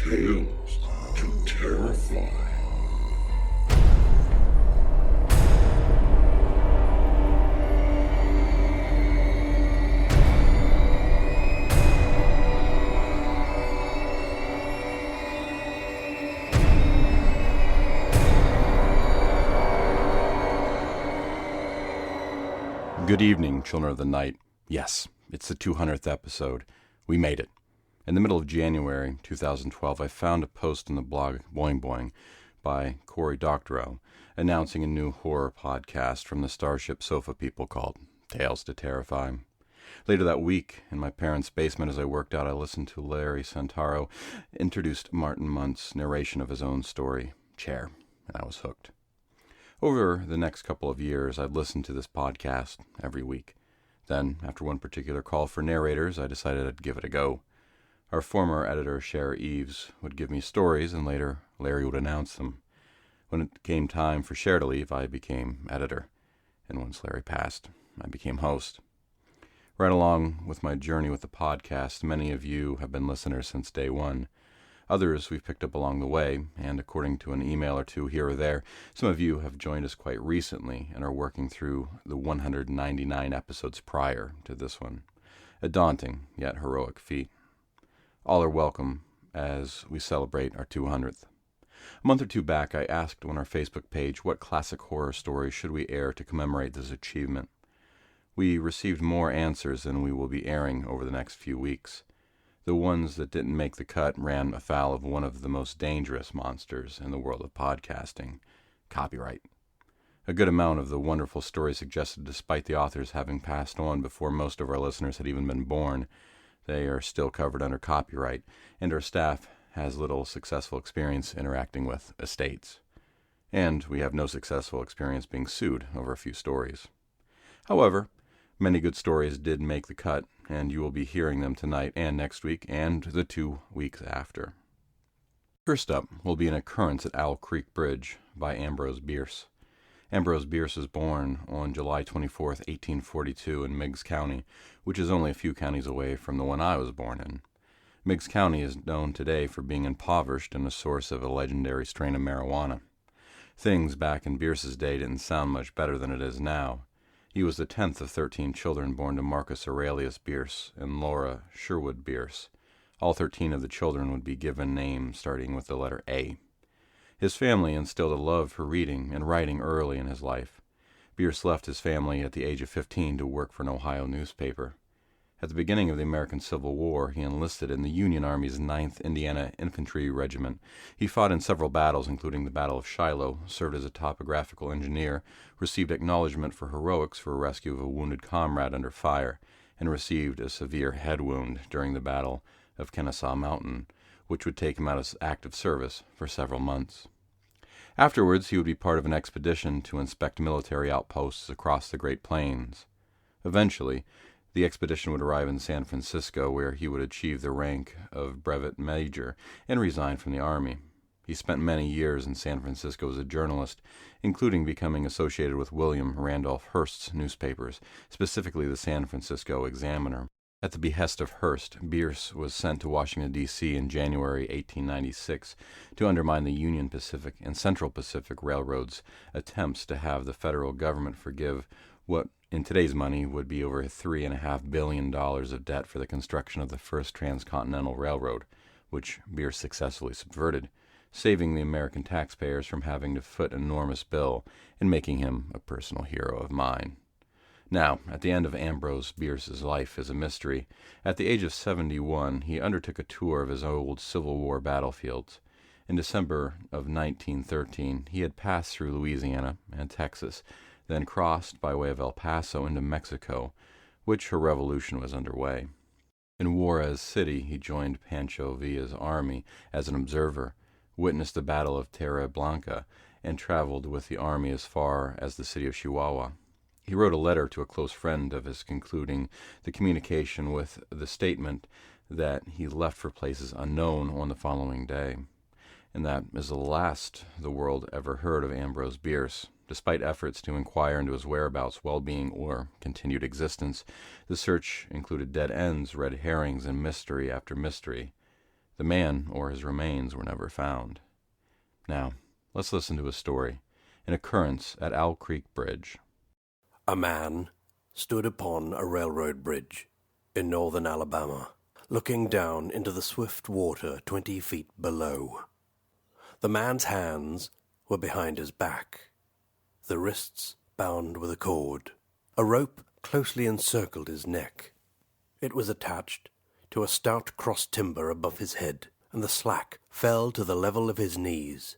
Tales to Terrify. Good evening, children of the night. Yes, it's the 200th episode. We made it. In the middle of January 2012, I found a post in the blog Boing Boing by Cory Doctorow announcing a new horror podcast from the Starship Sofa people called Tales to Terrify. Later that week, in my parents' basement as I worked out, I listened to Larry Santaro introduce Martin Munt's narration of his own story, Chair, and I was hooked. Over the next couple of years, I'd listened to this podcast every week. Then, after one particular call for narrators, I decided I'd give it a go. Our former editor, Cher Eves, would give me stories, and later Larry would announce them. When it came time for Cher to leave, I became editor. And once Larry passed, I became host. Right along with my journey with the podcast, many of you have been listeners since day one. Others we've picked up along the way, and according to an email or two here or there, some of you have joined us quite recently and are working through the 199 episodes prior to this one. A daunting, yet heroic feat. All are welcome as we celebrate our 200th. A month or two back, I asked on our Facebook page what classic horror stories should we air to commemorate this achievement. We received more answers than we will be airing over the next few weeks. The ones that didn't make the cut ran afoul of one of the most dangerous monsters in the world of podcasting, copyright. A good amount of the wonderful stories suggested, despite the authors having passed on before most of our listeners had even been born, they are still covered under copyright, and our staff has little successful experience interacting with estates. And we have no successful experience being sued over a few stories. However, many good stories did make the cut, and you will be hearing them tonight and next week and the 2 weeks after. First up will be an Occurrence at Owl Creek Bridge by Ambrose Bierce. Ambrose Bierce was born on July 24, 1842 in Meigs County, which is only a few counties away from the one I was born in. Meigs County is known today for being impoverished and a source of a legendary strain of marijuana. Things back in Bierce's day didn't sound much better than it is now. He was the 10th of 13 children born to Marcus Aurelius Bierce and Laura Sherwood Bierce. All 13 of the children would be given names starting with the letter A. His family instilled a love for reading and writing early in his life. Bierce left his family at the age of 15 to work for an Ohio newspaper. At the beginning of the American Civil War, he enlisted in the Union Army's 9th Indiana Infantry Regiment. He fought in several battles, including the Battle of Shiloh, served as a topographical engineer, received acknowledgment for heroics for rescue of a wounded comrade under fire, and received a severe head wound during the Battle of Kennesaw Mountain, which would take him out of active service for several months. Afterwards, he would be part of an expedition to inspect military outposts across the Great Plains. Eventually, the expedition would arrive in San Francisco, where he would achieve the rank of brevet major and resign from the Army. He spent many years in San Francisco as a journalist, including becoming associated with William Randolph Hearst's newspapers, specifically the San Francisco Examiner. At the behest of Hearst, Bierce was sent to Washington, D.C. in January 1896 to undermine the Union Pacific and Central Pacific Railroad's attempts to have the federal government forgive what in today's money would be over $3.5 billion of debt for the construction of the first transcontinental railroad, which Bierce successfully subverted, saving the American taxpayers from having to foot an enormous bill and making him a personal hero of mine. Now, at the end of Ambrose Bierce's life is a mystery. At the age of 71, he undertook a tour of his old Civil War battlefields. In December of 1913, he had passed through Louisiana and Texas, then crossed by way of El Paso into Mexico, which her revolution was underway. In Juarez City, he joined Pancho Villa's army as an observer, witnessed the Battle of Tierra Blanca, and traveled with the army as far as the city of Chihuahua. He wrote a letter to a close friend of his, concluding the communication with the statement that he left for places unknown on the following day. And that is the last the world ever heard of Ambrose Bierce. Despite efforts to inquire into his whereabouts, well-being, or continued existence, the search included dead ends, red herrings, and mystery after mystery. The man or his remains were never found. Now, let's listen to a story, an occurrence at Owl Creek Bridge. A man stood upon a railroad bridge in northern Alabama, looking down into the swift water 20 feet below. The man's hands were behind his back, the wrists bound with a cord. A rope closely encircled his neck. It was attached to a stout cross timber above his head, and the slack fell to the level of his knees.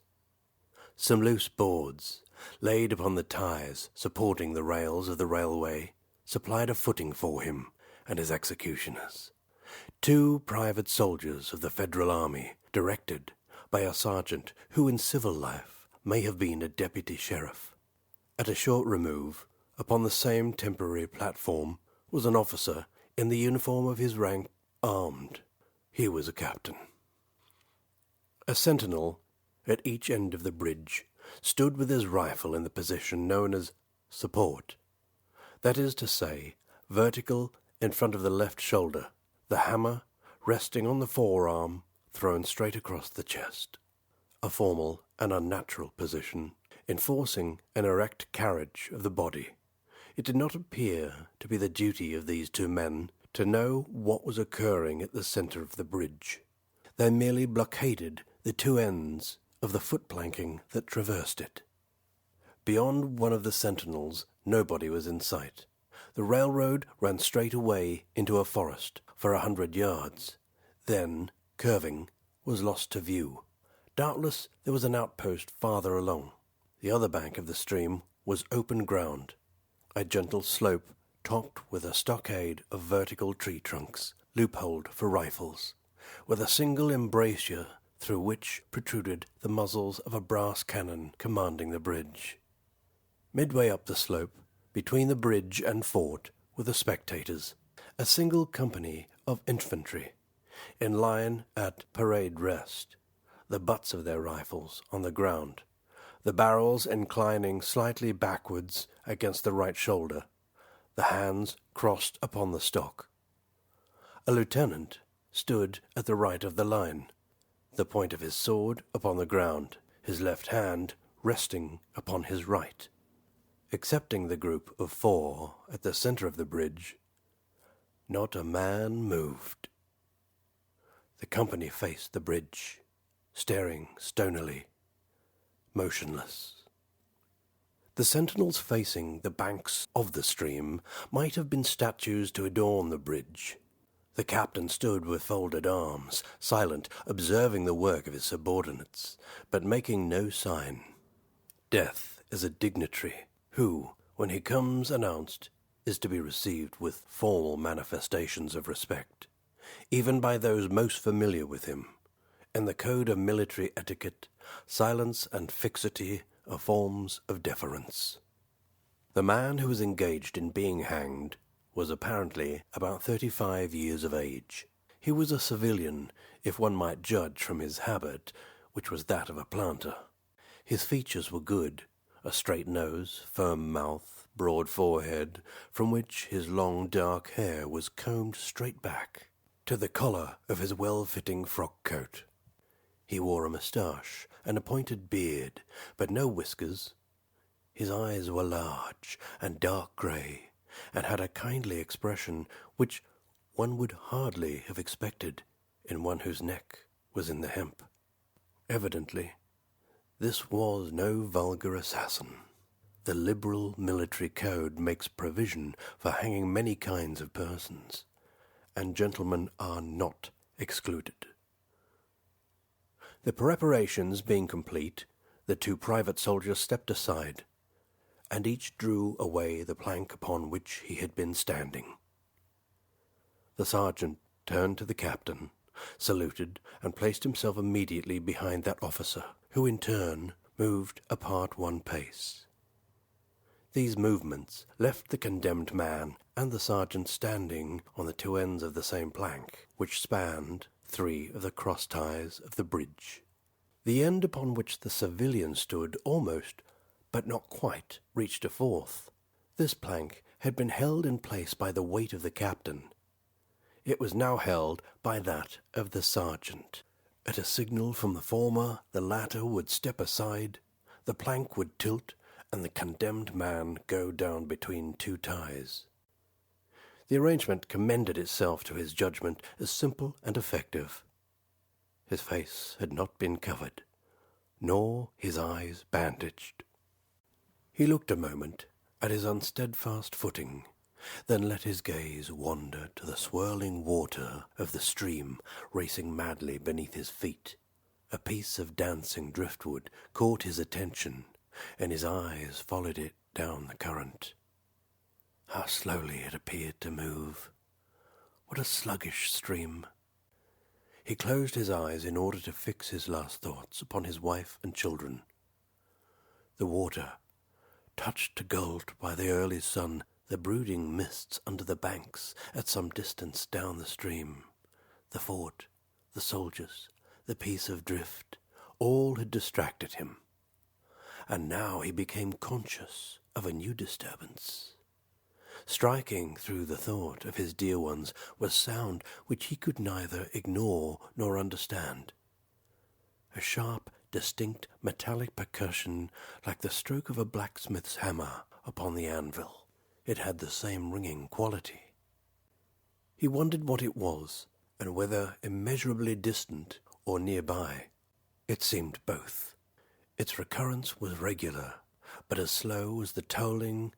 Some loose boards, laid upon the ties supporting the rails of the railway, supplied a footing for him and his executioners. 2 private soldiers of the Federal Army, directed by a sergeant who in civil life may have been a deputy sheriff. At a short remove, upon the same temporary platform, was an officer in the uniform of his rank, armed. He was a captain. A sentinel at each end of the bridge stood with his rifle in the position known as support. That is to say, vertical in front of the left shoulder, the hammer resting on the forearm, thrown straight across the chest. A formal and unnatural position, enforcing an erect carriage of the body. It did not appear to be the duty of these 2 men to know what was occurring at the center of the bridge. They merely blockaded the 2 ends of the foot-planking that traversed it. Beyond one of the sentinels, nobody was in sight. The railroad ran straight away into a forest for 100 yards. Then, curving, was lost to view. Doubtless there was an outpost farther along. The other bank of the stream was open ground, a gentle slope topped with a stockade of vertical tree trunks, loopholed for rifles, with a single embrasure through which protruded the muzzles of a brass cannon commanding the bridge. Midway up the slope, between the bridge and fort, were the spectators, a single company of infantry, in line at parade rest, the butts of their rifles on the ground, the barrels inclining slightly backwards against the right shoulder, the hands crossed upon the stock. A lieutenant stood at the right of the line, the point of his sword upon the ground, his left hand resting upon his right. Excepting the group of 4 at the center of the bridge, not a man moved. The company faced the bridge, staring stonily, motionless. The sentinels facing the banks of the stream might have been statues to adorn the bridge. The captain stood with folded arms, silent, observing the work of his subordinates, but making no sign. Death is a dignitary who, when he comes announced, is to be received with formal manifestations of respect, even by those most familiar with him. In the code of military etiquette, silence and fixity are forms of deference. The man who was engaged in being hanged was apparently about 35 years of age. He was a civilian, if one might judge from his habit, which was that of a planter. His features were good, a straight nose, firm mouth, broad forehead, from which his long dark hair was combed straight back to the collar of his well-fitting frock coat. He wore a moustache and a pointed beard, but no whiskers. His eyes were large and dark grey, and had a kindly expression which one would hardly have expected in one whose neck was in the hemp. Evidently, this was no vulgar assassin. The liberal military code makes provision for hanging many kinds of persons, and gentlemen are not excluded. The preparations being complete, the 2 private soldiers stepped aside, and each drew away the plank upon which he had been standing. The sergeant turned to the captain, saluted, and placed himself immediately behind that officer, who in turn moved apart 1 pace. These movements left the condemned man and the sergeant standing on the 2 ends of the same plank, which spanned 3 of the cross ties of the bridge. The end upon which the civilian stood almost, but not quite, reached a 4th. This plank had been held in place by the weight of the captain. It was now held by that of the sergeant. At a signal from the former, the latter would step aside, the plank would tilt, and the condemned man go down between two ties. The arrangement commended itself to his judgment as simple and effective. His face had not been covered, nor his eyes bandaged. He looked a moment at his unsteadfast footing, then let his gaze wander to the swirling water of the stream racing madly beneath his feet. A piece of dancing driftwood caught his attention, and his eyes followed it down the current. How slowly it appeared to move. What a sluggish stream. He closed his eyes in order to fix his last thoughts upon his wife and children. The water, touched to gold by the early sun, the brooding mists under the banks at some distance down the stream, the fort, the soldiers, the piece of drift, all had distracted him. And now he became conscious of a new disturbance. Striking through the thought of his dear ones was sound which he could neither ignore nor understand. A sharp, distinct metallic percussion like the stroke of a blacksmith's hammer upon the anvil. It had the same ringing quality. He wondered what it was, and whether immeasurably distant or nearby. It seemed both. Its recurrence was regular, but as slow as the tolling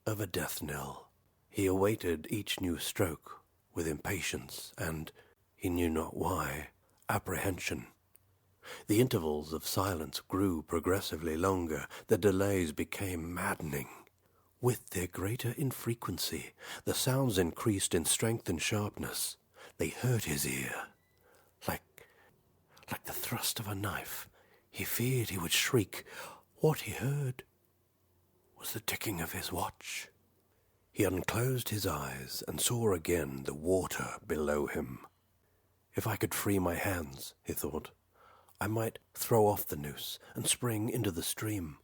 of a death knell. He awaited each new stroke with impatience and, he knew not why, apprehension. The intervals of silence grew progressively longer, the delays became maddening. With their greater infrequency, the sounds increased in strength and sharpness. They hurt his ear, like the thrust of a knife. He feared he would shriek. What he heard was the ticking of his watch. He unclosed his eyes and saw again the water below him. If I could free my hands, he thought, I might throw off the noose and spring into the stream.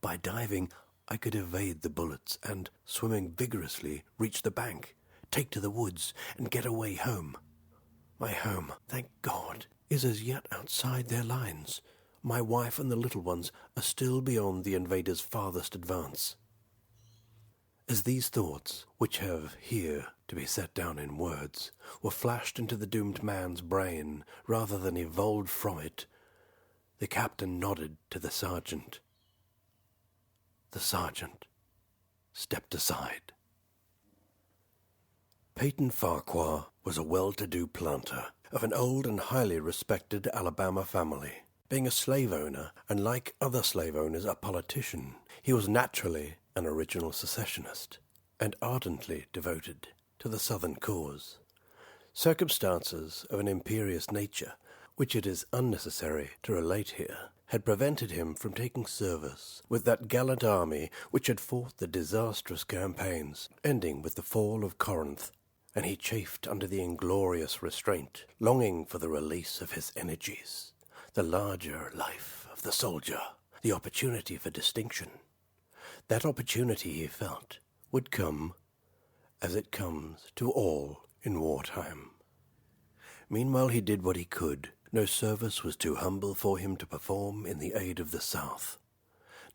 By diving, I could evade the bullets and, swimming vigorously, reach the bank, take to the woods, and get away home. My home, thank God, is as yet outside their lines. My wife and the little ones are still beyond the invaders' farthest advance. As these thoughts, which have here to be set down in words, were flashed into the doomed man's brain rather than evolved from it, the captain nodded to the sergeant. The sergeant stepped aside. Peyton Farquhar was a well-to-do planter of an old and highly respected Alabama family. Being a slave owner, and like other slave owners a politician, he was naturally an original secessionist, and ardently devoted to the Southern cause. Circumstances of an imperious nature, which it is unnecessary to relate here, had prevented him from taking service with that gallant army which had fought the disastrous campaigns, ending with the fall of Corinth, and he chafed under the inglorious restraint, longing for the release of his energies, the larger life of the soldier, the opportunity for distinction. That opportunity, he felt, would come, as it comes to all in wartime. Meanwhile he did what he could. No service was too humble for him to perform in the aid of the South.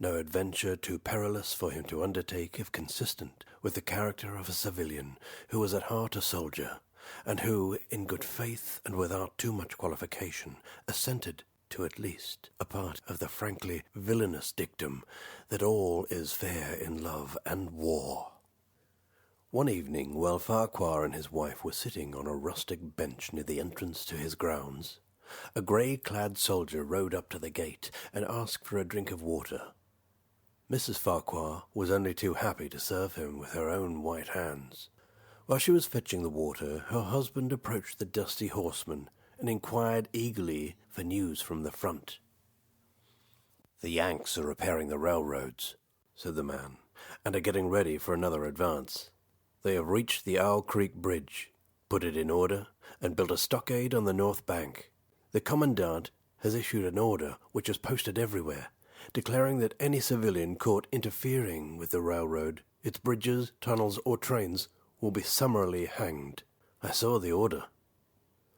No adventure too perilous for him to undertake if consistent with the character of a civilian who was at heart a soldier, and who, in good faith and without too much qualification, assented to at least a part of the frankly villainous dictum that all is fair in love and war. One evening, while Farquhar and his wife were sitting on a rustic bench near the entrance to his grounds, a grey-clad soldier rode up to the gate and asked for a drink of water. Mrs. Farquhar was only too happy to serve him with her own white hands. While she was fetching the water, her husband approached the dusty horseman and inquired eagerly for news from the front. "The Yanks are repairing the railroads," said the man, "and are getting ready for another advance. They have reached the Owl Creek Bridge, put it in order, and built a stockade on the north bank. The commandant has issued an order, which is posted everywhere, declaring that any civilian caught interfering with the railroad, its bridges, tunnels, or trains will be summarily hanged. I saw the order."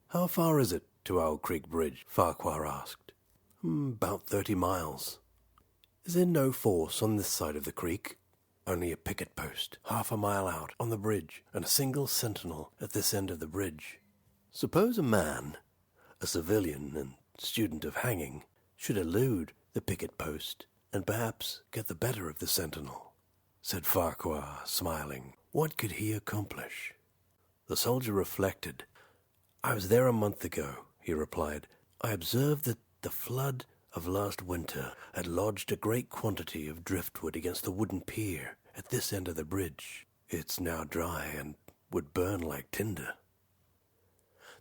"How far is it to Owl Creek Bridge?" Farquhar asked. "About 30 miles. Is there no force on this side of the creek?" "Only a picket post, half a mile out on the bridge, and a single sentinel at this end of the bridge. Suppose a man, a civilian and student of hanging, should elude the picket post and perhaps get the better of the sentinel," said Farquhar, smiling. "What could he accomplish?" The soldier reflected. "I was there a month ago," he replied. "I observed that the flood of last winter had lodged a great quantity of driftwood against the wooden pier at this end of the bridge. It's now dry and would burn like tinder."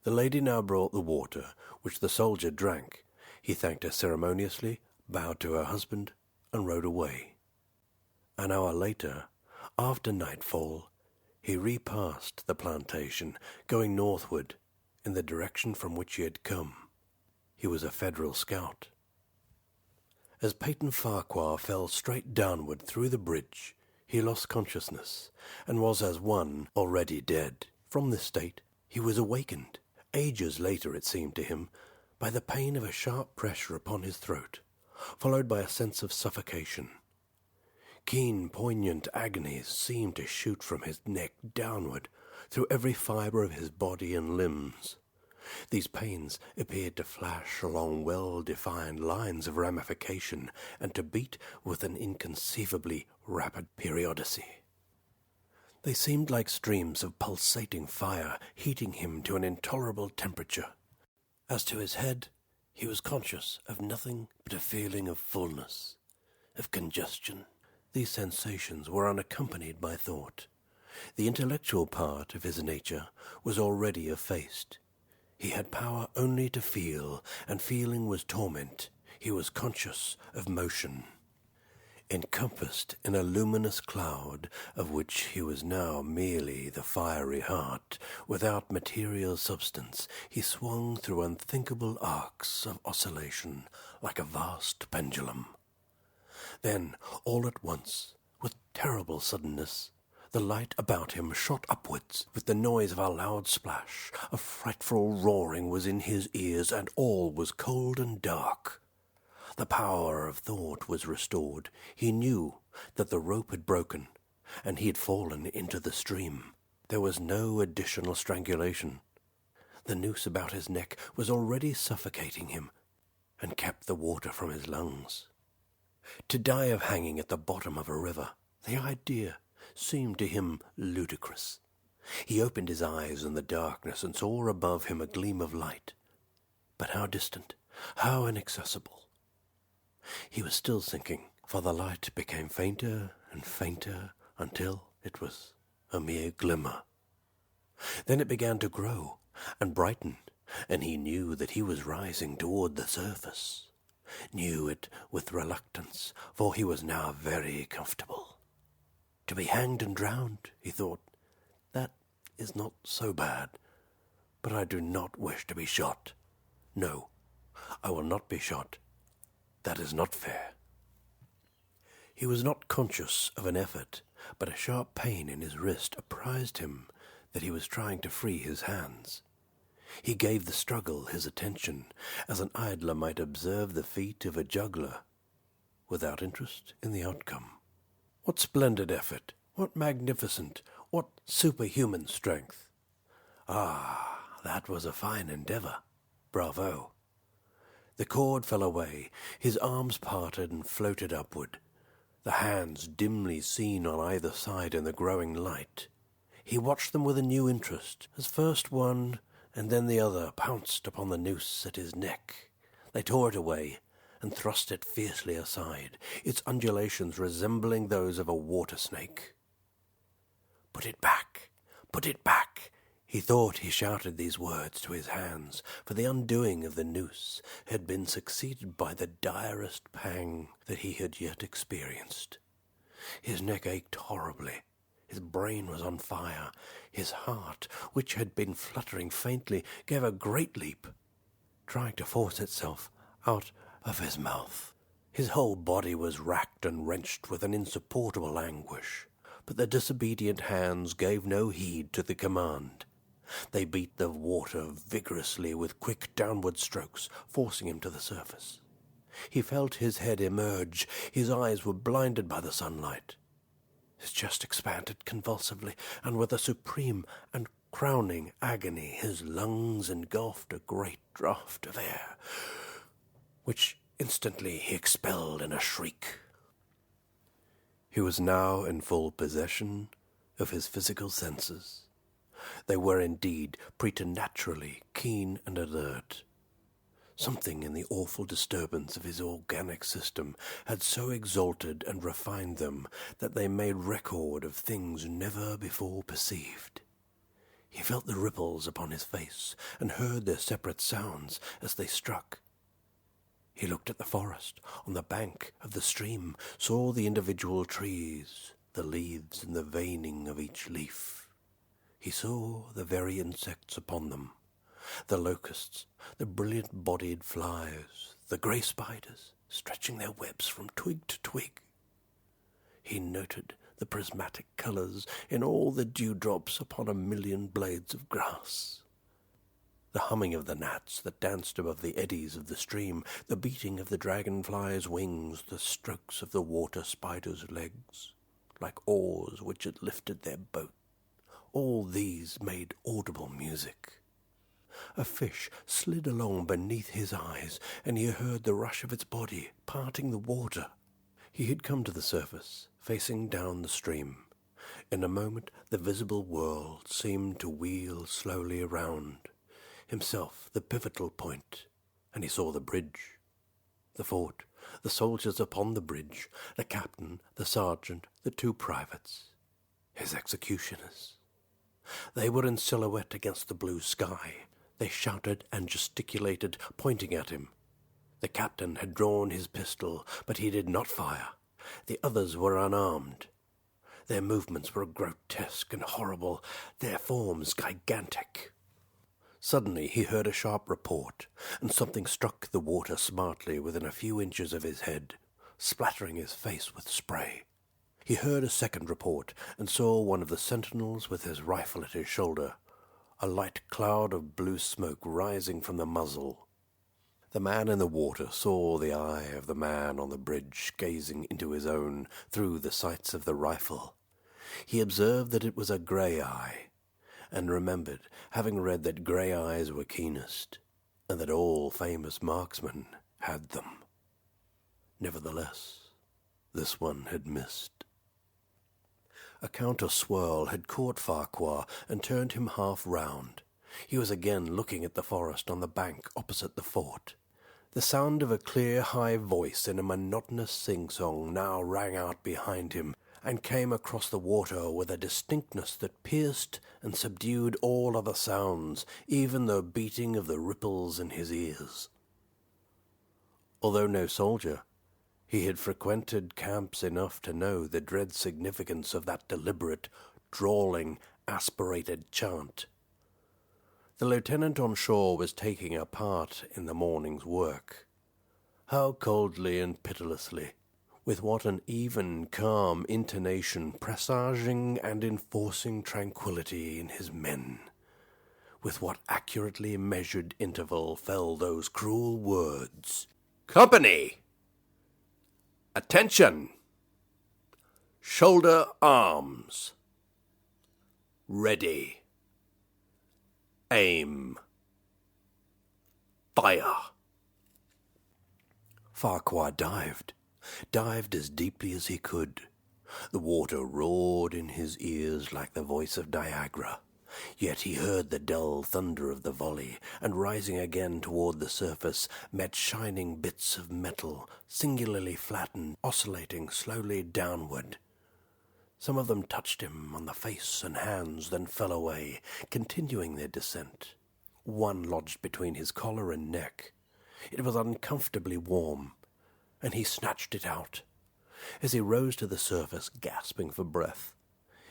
The lady now brought the water, which the soldier drank. He thanked her ceremoniously, bowed to her husband, and rode away. An hour later, after nightfall, he repassed the plantation, going northward in the direction from which he had come. He was a Federal scout. As Peyton Farquhar fell straight downward through the bridge, he lost consciousness, and was as one already dead. From this state he was awakened, ages later it seemed to him, by the pain of a sharp pressure upon his throat, followed by a sense of suffocation. Keen, poignant agonies seemed to shoot from his neck downward through every fibre of his body and limbs. These pains appeared to flash along well-defined lines of ramification and to beat with an inconceivably rapid periodicity. They seemed like streams of pulsating fire, heating him to an intolerable temperature. As to his head, he was conscious of nothing but a feeling of fullness, of congestion. These sensations were unaccompanied by thought. The intellectual part of his nature was already effaced. He had power only to feel, and feeling was torment. He was conscious of motion. Encompassed in a luminous cloud, of which he was now merely the fiery heart, without material substance, he swung through unthinkable arcs of oscillation like a vast pendulum. Then, all at once, with terrible suddenness, the light about him shot upwards with the noise of a loud splash. A frightful roaring was in his ears, and all was cold and dark. The power of thought was restored. He knew that the rope had broken, and he had fallen into the stream. There was no additional strangulation. The noose about his neck was already suffocating him, and kept the water from his lungs. To die of hanging at the bottom of a river, the idea seemed to him ludicrous. He opened his eyes in the darkness and saw above him a gleam of light. But how distant, how inaccessible. He was still sinking, for the light became fainter and fainter until it was a mere glimmer. Then it began to grow and brighten, and he knew that he was rising toward the surface. Knew it with reluctance, for he was now very comfortable. To be hanged and drowned, he thought, that is not so bad, but I do not wish to be shot. No, I will not be shot. That is not fair. He was not conscious of an effort, but a sharp pain in his wrist apprised him that he was trying to free his hands. He gave the struggle his attention, as an idler might observe the feat of a juggler, without interest in the outcome. What splendid effort! What magnificent, what superhuman strength! Ah, that was a fine endeavour. Bravo! The cord fell away, his arms parted and floated upward, the hands dimly seen on either side in the growing light. He watched them with a new interest, as first one and then the other pounced upon the noose at his neck. They tore it away and thrust it fiercely aside, its undulations resembling those of a water snake. "Put it back! Put it back!" He thought he shouted these words to his hands, for the undoing of the noose had been succeeded by the direst pang that he had yet experienced. His neck ached horribly. His brain was on fire. His heart, which had been fluttering faintly, gave a great leap, trying to force itself out of his mouth. His whole body was racked and wrenched with an insupportable anguish, but the disobedient hands gave no heed to the command. They beat the water vigorously with quick downward strokes, forcing him to the surface. He felt his head emerge. His eyes were blinded by the sunlight. His chest expanded convulsively, and with a supreme and crowning agony, his lungs engulfed a great draught of air, which instantly he expelled in a shriek. He was now in full possession of his physical senses. They were indeed preternaturally keen and alert. Something in the awful disturbance of his organic system had so exalted and refined them that they made record of things never before perceived. He felt the ripples upon his face and heard their separate sounds as they struck. He looked at the forest on the bank of the stream, saw the individual trees, the leaves and the veining of each leaf. He saw the very insects upon them, the locusts, the brilliant-bodied flies, the grey spiders, stretching their webs from twig to twig. He noted the prismatic colours in all the dewdrops upon 1,000,000 blades of grass. The humming of the gnats that danced above the eddies of the stream, the beating of the dragonfly's wings, the strokes of the water spider's legs, like oars which had lifted their boat, all these made audible music. A fish slid along beneath his eyes, and he heard the rush of its body parting the water. He had come to the surface, facing down the stream. In a moment the visible world seemed to wheel slowly around, himself the pivotal point, and he saw the bridge, the fort, the soldiers upon the bridge, the captain, the sergeant, the 2 privates, his executioners. They were in silhouette against the blue sky. They shouted and gesticulated, pointing at him. The captain had drawn his pistol, but he did not fire. The others were unarmed. Their movements were grotesque and horrible, their forms gigantic. Suddenly he heard a sharp report, and something struck the water smartly within a few inches of his head, splattering his face with spray. He heard a second report, and saw one of the sentinels with his rifle at his shoulder, a light cloud of blue smoke rising from the muzzle. The man in the water saw the eye of the man on the bridge gazing into his own through the sights of the rifle. He observed that it was a grey eye, and remembered having read that grey eyes were keenest, and that all famous marksmen had them. Nevertheless, this one had missed. A counter-swirl had caught Farquhar and turned him half round. He was again looking at the forest on the bank opposite the fort. The sound of a clear, high voice in a monotonous sing-song now rang out behind him, and came across the water with a distinctness that pierced and subdued all other sounds, even the beating of the ripples in his ears. Although no soldier, he had frequented camps enough to know the dread significance of that deliberate, drawling, aspirated chant. The lieutenant on shore was taking a part in the morning's work. How coldly and pitilessly, with what an even, calm intonation presaging and enforcing tranquillity in his men. With what accurately measured interval fell those cruel words, "Company! Attention! Shoulder arms! Ready! Aim! Fire!" Farquhar dived as deeply as he could. The water roared in his ears like the voice of Niagara. Yet he heard the dull thunder of the volley, and rising again toward the surface, met shining bits of metal, singularly flattened, oscillating slowly downward. Some of them touched him on the face and hands, then fell away, continuing their descent. One lodged between his collar and neck. It was uncomfortably warm, and he snatched it out. As he rose to the surface, gasping for breath,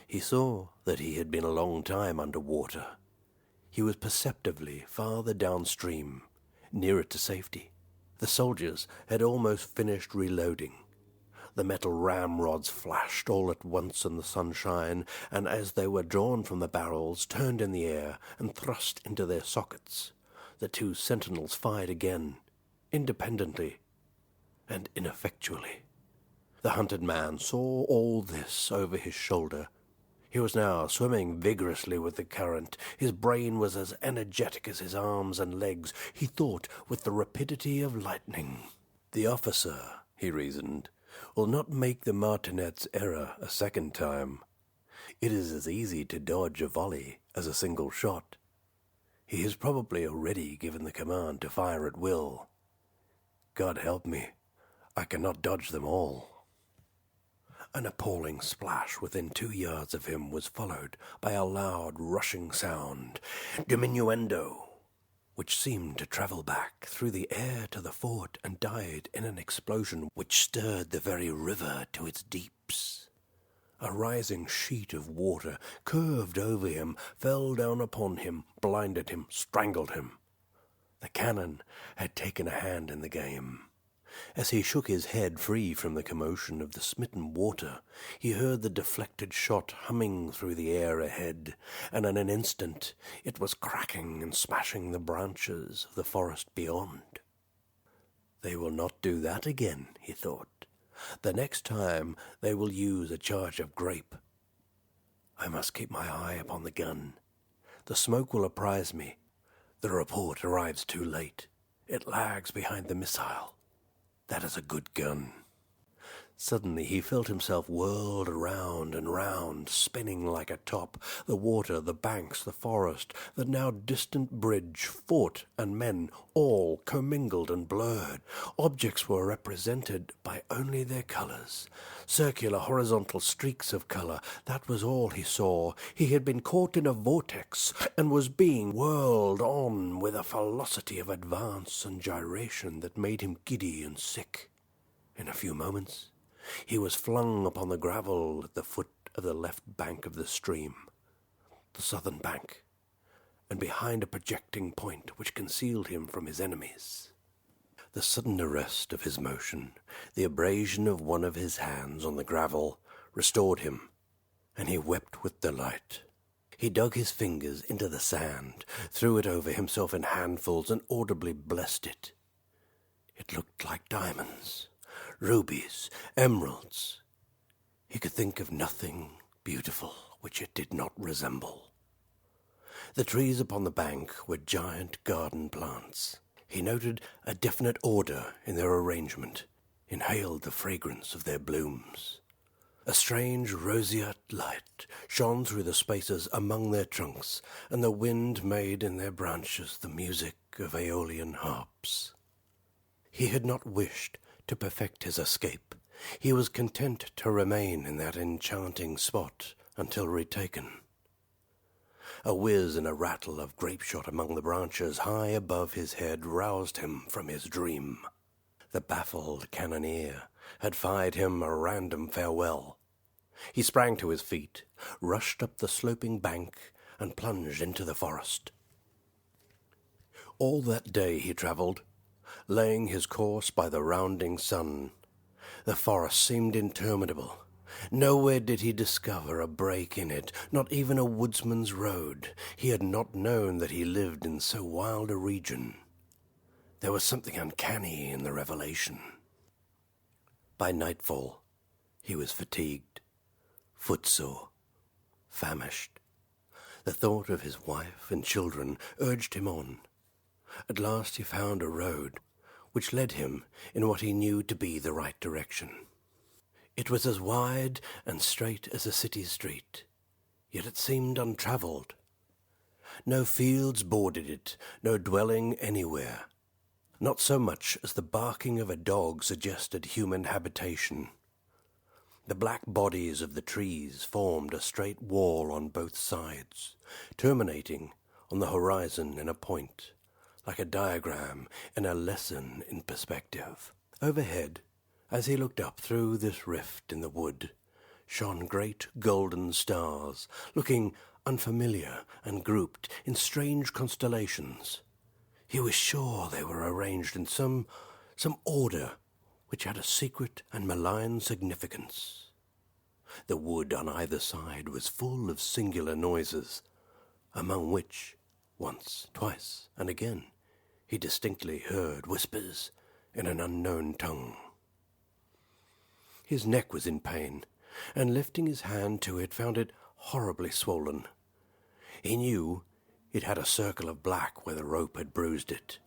he saw that he had been a long time under water. He was perceptibly farther downstream, nearer to safety. The soldiers had almost finished reloading. The metal ramrods flashed all at once in the sunshine, and as they were drawn from the barrels, turned in the air, and thrust into their sockets, the two sentinels fired again, independently and ineffectually. The hunted man saw all this over his shoulder. He was now swimming vigorously with the current. His brain was as energetic as his arms and legs. He thought with the rapidity of lightning. The officer, he reasoned, will not make the martinet's error a second time. It is as easy to dodge a volley as a single shot. He has probably already given the command to fire at will. God help me, I cannot dodge them all. An appalling splash within 2 yards of him was followed by a loud rushing sound, diminuendo, which seemed to travel back through the air to the fort and died in an explosion which stirred the very river to its deeps. A rising sheet of water curved over him, fell down upon him, blinded him, strangled him. The cannon had taken a hand in the game. As he shook his head free from the commotion of the smitten water, he heard the deflected shot humming through the air ahead, and in an instant it was cracking and smashing the branches of the forest beyond. They will not do that again, he thought. The next time they will use a charge of grape. I must keep my eye upon the gun. The smoke will apprise me. The report arrives too late. It lags behind the missile. That is a good gun. Suddenly he felt himself whirled around and round, spinning like a top. The water, the banks, the forest, the now distant bridge, fort and men, all commingled and blurred. Objects were represented by only their colours. Circular, horizontal streaks of colour, that was all he saw. He had been caught in a vortex and was being whirled on with a velocity of advance and gyration that made him giddy and sick. In a few moments he was flung upon the gravel at the foot of the left bank of the stream, the southern bank, and behind a projecting point which concealed him from his enemies. The sudden arrest of his motion, the abrasion of one of his hands on the gravel, restored him, and he wept with delight. He dug his fingers into the sand, threw it over himself in handfuls, and audibly blessed it. It looked like diamonds, rubies, emeralds. He could think of nothing beautiful which it did not resemble. The trees upon the bank were giant garden plants. He noted a definite order in their arrangement, inhaled the fragrance of their blooms. A strange roseate light shone through the spaces among their trunks, and the wind made in their branches the music of Aeolian harps. He had not wished to perfect his escape. He was content to remain in that enchanting spot until retaken. A whiz and a rattle of grape-shot among the branches high above his head roused him from his dream. The baffled cannoneer had fired him a random farewell. He sprang to his feet, rushed up the sloping bank, and plunged into the forest. All that day he travelled, laying his course by the rounding sun. The forest seemed interminable. Nowhere did he discover a break in it, not even a woodsman's road. He had not known that he lived in so wild a region. There was something uncanny in the revelation. By nightfall, he was fatigued, footsore, famished. The thought of his wife and children urged him on. At last he found a road which led him in what he knew to be the right direction. It was as wide and straight as a city street, yet it seemed untravelled. No fields bordered it, no dwelling anywhere. Not so much as the barking of a dog suggested human habitation. The black bodies of the trees formed a straight wall on both sides, terminating on the horizon in a point, like a diagram in a lesson in perspective. Overhead, as he looked up through this rift in the wood, shone great golden stars, looking unfamiliar and grouped in strange constellations. He was sure they were arranged in some order which had a secret and malign significance. The wood on either side was full of singular noises, among which, once, twice, and again, he distinctly heard whispers in an unknown tongue. His neck was in pain, and lifting his hand to it found it horribly swollen. He knew it had a circle of black where the rope had bruised it.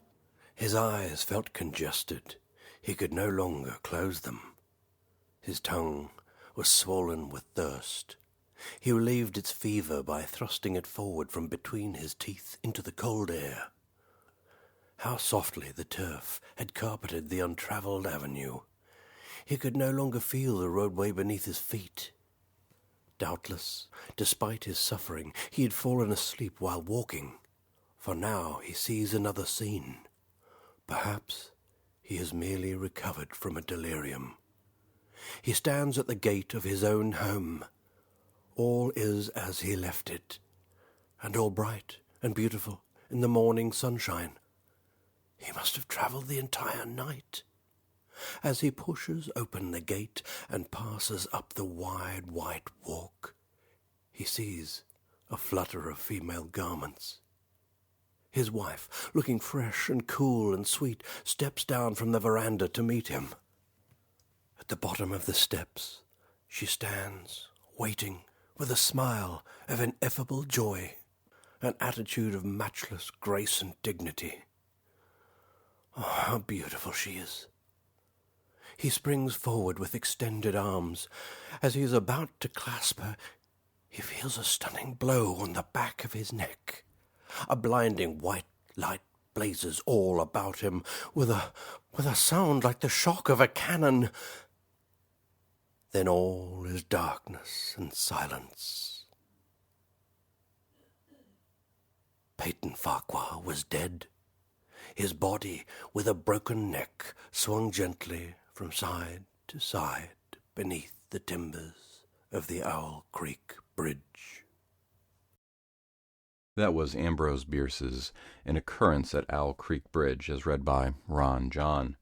His eyes felt congested. He could no longer close them. His tongue was swollen with thirst. He relieved its fever by thrusting it forward from between his teeth into the cold air. How softly the turf had carpeted the untravelled avenue. He could no longer feel the roadway beneath his feet. Doubtless, despite his suffering, he had fallen asleep while walking, for now he sees another scene. Perhaps he has merely recovered from a delirium. He stands at the gate of his own home. All is as he left it, and all bright and beautiful in the morning sunshine. He must have travelled the entire night. As he pushes open the gate and passes up the wide white walk, he sees a flutter of female garments. His wife, looking fresh and cool and sweet, steps down from the veranda to meet him. At the bottom of the steps, she stands, waiting, with a smile of ineffable joy, an attitude of matchless grace and dignity. Oh, how beautiful she is! He springs forward with extended arms. As he is about to clasp her, he feels a stunning blow on the back of his neck. A blinding white light blazes all about him with a sound like the shock of a cannon. Then all is darkness and silence. Peyton Farquhar was dead. His body, with a broken neck, swung gently from side to side beneath the timbers of the Owl Creek Bridge. That was Ambrose Bierce's An Occurrence at Owl Creek Bridge, as read by Ron John.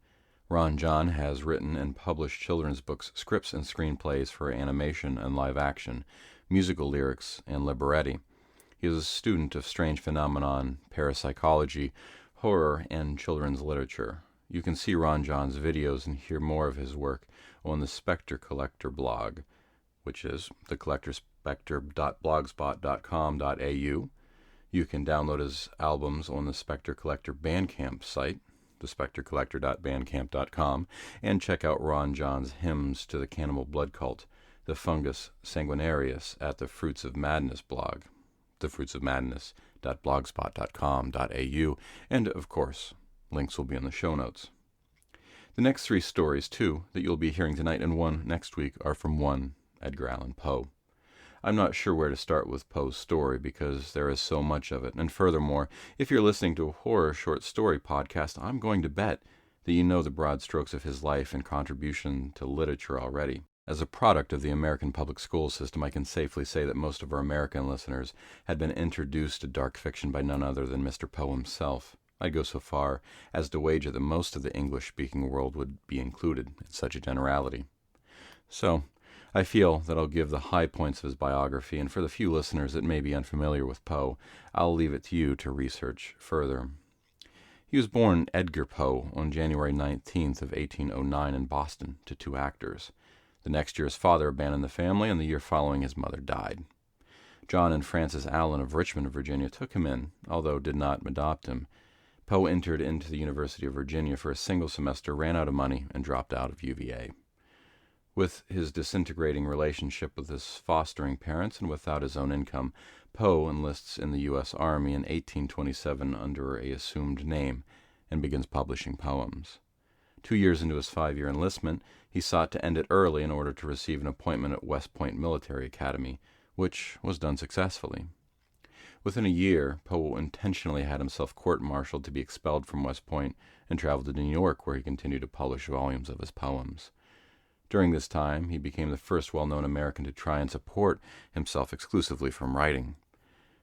Ron John has written and published children's books, scripts, and screenplays for animation and live action, musical lyrics, and libretti. He is a student of strange phenomenon, parapsychology, horror, and children's literature. You can see Ron John's videos and hear more of his work on the Spectre Collector blog, which is thecollectorspectre.blogspot.com.au. You can download his albums on the Spectre Collector Bandcamp site, thespectrecollector.bandcamp.com, and check out Ron John's hymns to the cannibal blood cult, the fungus sanguinarius, at the Fruits of Madness blog, thefruitsofmadness.blogspot.com.au, and, of course, links will be in the show notes. The next three stories, two that you'll be hearing tonight and one next week, are from one Edgar Allan Poe. I'm not sure where to start with Poe's story because there is so much of it, and furthermore, if you're listening to a horror short story podcast, I'm going to bet that you know the broad strokes of his life and contribution to literature already. As a product of the American public school system, I can safely say that most of our American listeners had been introduced to dark fiction by none other than Mr. Poe himself. I'd go so far as to wager that most of the English-speaking world would be included in such a generality. So, I feel that I'll give the high points of his biography, and for the few listeners that may be unfamiliar with Poe, I'll leave it to you to research further. He was born Edgar Poe on January 19th of 1809 in Boston to two actors. The next year his father abandoned the family, and the year following his mother died. John and Frances Allan of Richmond, Virginia, took him in, although did not adopt him. Poe entered into the University of Virginia for a single semester, ran out of money, and dropped out of UVA. With his disintegrating relationship with his fostering parents and without his own income, Poe enlists in the U.S. Army in 1827 under an assumed name and begins publishing poems. 2 years into his 5-year enlistment, he sought to end it early in order to receive an appointment at West Point Military Academy, which was done successfully. Within a year, Poe intentionally had himself court-martialed to be expelled from West Point and traveled to New York, where he continued to publish volumes of his poems. During this time, he became the first well-known American to try and support himself exclusively from writing.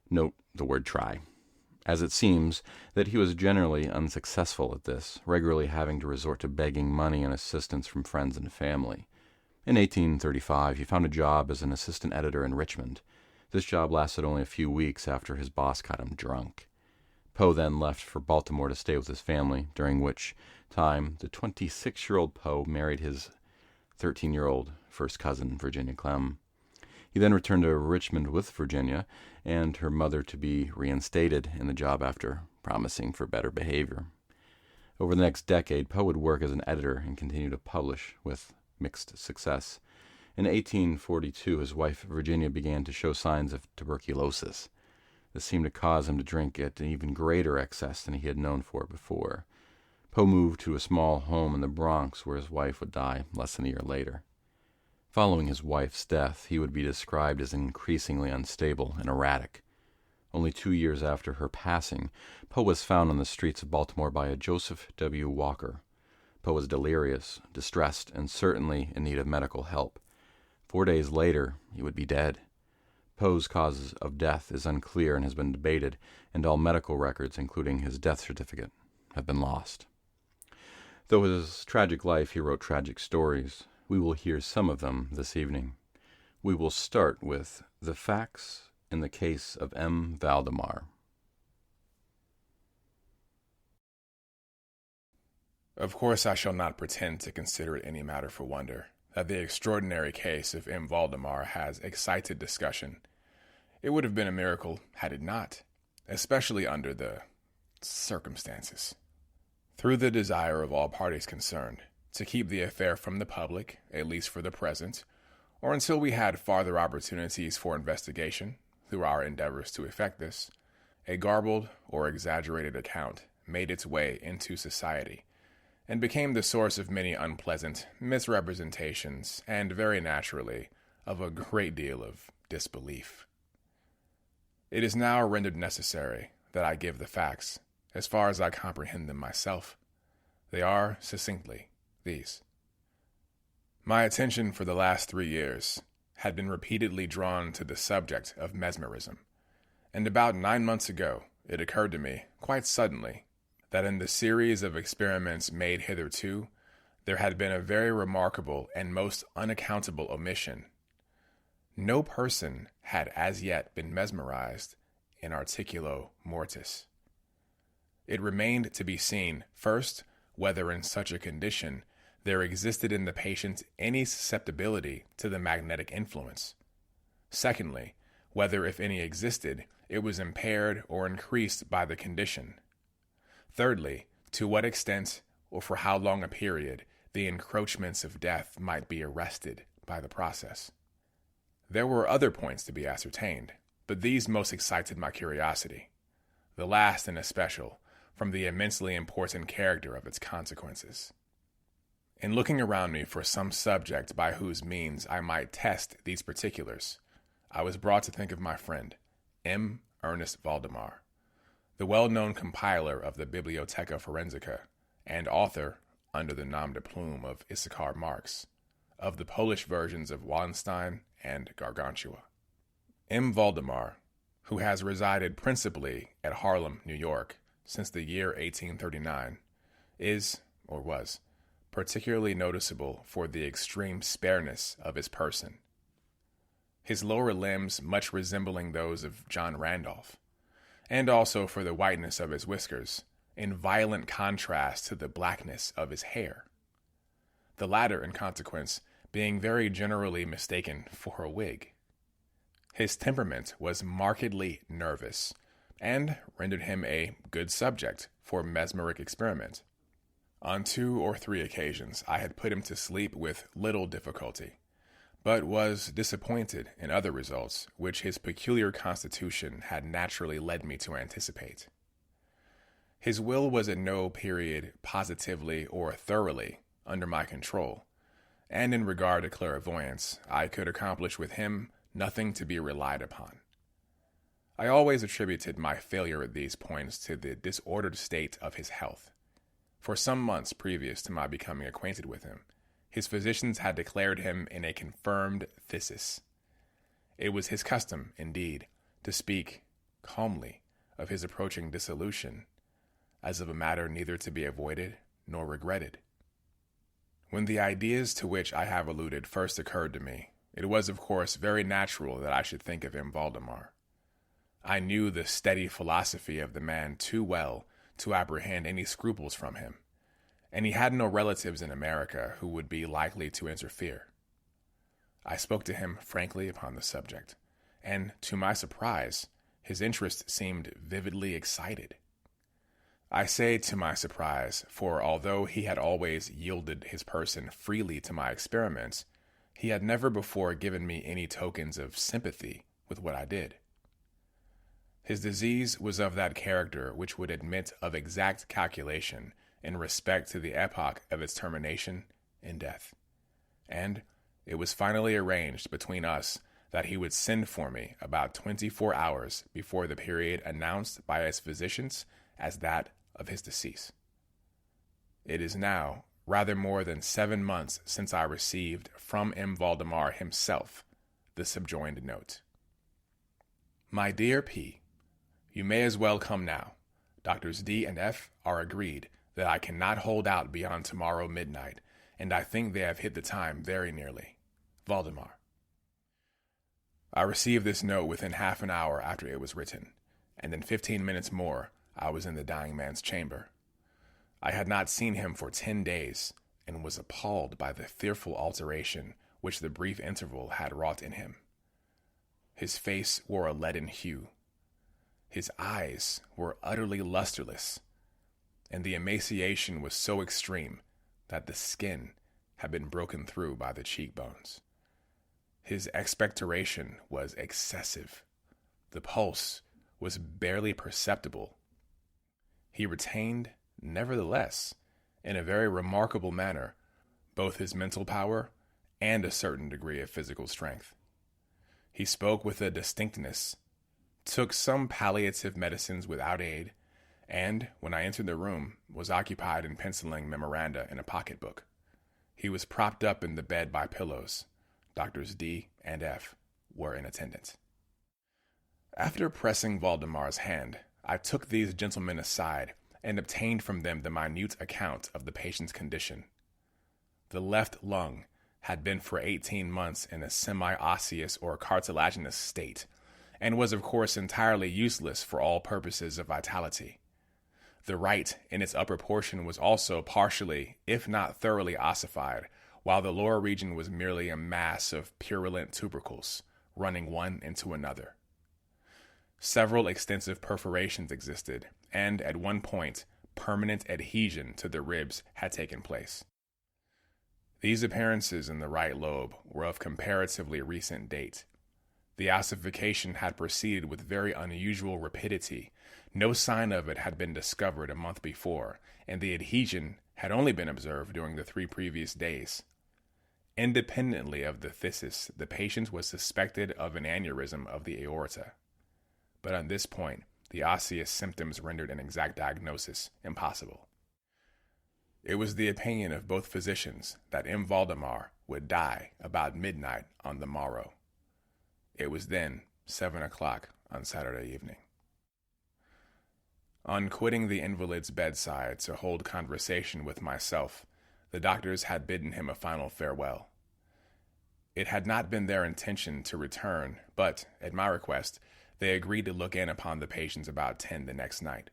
Note the word try. as it seems that he was generally unsuccessful at this, regularly having to resort to begging money and assistance from friends and family. In 1835, he found a job as an assistant editor in Richmond. This job lasted only a few weeks after his boss got him drunk. Poe then left for Baltimore to stay with his family, during which time the 26-year-old Poe married his 13-year-old first cousin, Virginia Clem. He then returned to Richmond with Virginia and her mother to be reinstated in the job after promising for better behavior. Over the next decade, Poe would work as an editor and continue to publish with mixed success. In 1842, his wife Virginia began to show signs of tuberculosis. This seemed to cause him to drink at an even greater excess than he had known for before. Poe moved to a small home in the Bronx where his wife would die less than a year later. Following his wife's death, he would be described as increasingly unstable and erratic. Only 2 years after her passing, Poe was found on the streets of Baltimore by a Joseph W. Walker. Poe was delirious, distressed, and certainly in need of medical help. 4 days later, he would be dead. Poe's cause of death is unclear and has been debated, and all medical records, including his death certificate, have been lost. Though his tragic life, he wrote tragic stories. We will hear some of them this evening. We will start with the facts in the case of M. Valdemar. Of course, I shall not pretend to consider it any matter for wonder that the extraordinary case of M. Valdemar has excited discussion. It would have been a miracle had it not, especially under the circumstances. Through the desire of all parties concerned to keep the affair from the public, at least for the present, or until we had farther opportunities for investigation through our endeavors to effect this, a garbled or exaggerated account made its way into society and became the source of many unpleasant misrepresentations and, very naturally, of a great deal of disbelief. It is now rendered necessary that I give the facts, as far as I comprehend them myself. They are, succinctly, these. My attention for the last 3 years had been repeatedly drawn to the subject of mesmerism, and about 9 months ago it occurred to me, quite suddenly, that in the series of experiments made hitherto, there had been a very remarkable and most unaccountable omission. No person had as yet been mesmerized in articulo mortis. It remained to be seen, first, whether in such a condition there existed in the patient any susceptibility to the magnetic influence. Secondly, whether, if any existed, it was impaired or increased by the condition. Thirdly, to what extent or for how long a period the encroachments of death might be arrested by the process. There were other points to be ascertained, but these most excited my curiosity, the last in especial, from the immensely important character of its consequences. In looking around me for some subject by whose means I might test these particulars, I was brought to think of my friend, M. Ernest Valdemar, the well-known compiler of the Bibliotheca Forensica, and author, under the nom de plume of Issachar Marx, of the Polish versions of Wallenstein and Gargantua. M. Valdemar, who has resided principally at Harlem, New York, since the year 1839, is, or was, particularly noticeable for the extreme spareness of his person. His lower limbs much resembling those of John Randolph, and also for the whiteness of his whiskers, in violent contrast to the blackness of his hair. The latter, in consequence, being very generally mistaken for a wig. His temperament was markedly nervous, and rendered him a good subject for mesmeric experiment. On 2 or 3 occasions I had put him to sleep with little difficulty, but was disappointed in other results which his peculiar constitution had naturally led me to anticipate. His will was at no period positively or thoroughly under my control, and in regard to clairvoyance, I could accomplish with him nothing to be relied upon. I always attributed my failure at these points to the disordered state of his health. For some months previous to my becoming acquainted with him, his physicians had declared him in a confirmed phthisis. It was his custom, indeed, to speak calmly of his approaching dissolution, as of a matter neither to be avoided nor regretted. When the ideas to which I have alluded first occurred to me, it was of course very natural that I should think of him Valdemar. I knew the steady philosophy of the man too well to apprehend any scruples from him, and he had no relatives in America who would be likely to interfere. I spoke to him frankly upon the subject, and to my surprise, his interest seemed vividly excited. I say to my surprise, for although he had always yielded his person freely to my experiments, he had never before given me any tokens of sympathy with what I did. His disease was of that character which would admit of exact calculation in respect to the epoch of its termination in death, and it was finally arranged between us that he would send for me about 24 hours before the period announced by his physicians as that of his decease. It is now rather more than 7 months since I received from M. Valdemar himself the subjoined note. My dear P., you may as well come now. Doctors D and F are agreed that I cannot hold out beyond tomorrow midnight, and I think they have hit the time very nearly. Valdemar. I received this note within half an hour after it was written, and in 15 minutes more I was in the dying man's chamber. I had not seen him for 10 days, and was appalled by the fearful alteration which the brief interval had wrought in him. His face wore a leaden hue. His eyes were utterly lusterless, and the emaciation was so extreme that the skin had been broken through by the cheekbones. His expectoration was excessive. The pulse was barely perceptible. He retained, nevertheless, in a very remarkable manner, both his mental power and a certain degree of physical strength. He spoke with a distinctness, took some palliative medicines without aid, and, when I entered the room, was occupied in penciling memoranda in a pocketbook. He was propped up in the bed by pillows. Doctors D and F were in attendance. After pressing Valdemar's hand, I took these gentlemen aside and obtained from them the minute account of the patient's condition. The left lung had been for 18 months in a semi-osseous or cartilaginous state, and was of course entirely useless for all purposes of vitality. The right in its upper portion was also partially, if not thoroughly ossified, while the lower region was merely a mass of purulent tubercles, running one into another. Several extensive perforations existed, and at one point, permanent adhesion to the ribs had taken place. These appearances in the right lobe were of comparatively recent date. The ossification had proceeded with very unusual rapidity. No sign of it had been discovered a month before, and the adhesion had only been observed during the 3 previous days. Independently of the phthisis, the patient was suspected of an aneurysm of the aorta. But on this point, the osseous symptoms rendered an exact diagnosis impossible. It was the opinion of both physicians that M. Valdemar would die about midnight on the morrow. It was then 7 o'clock on Saturday evening. On quitting the invalid's bedside to hold conversation with myself, the doctors had bidden him a final farewell. It had not been their intention to return, but, at my request, they agreed to look in upon the patients about 10 the next night.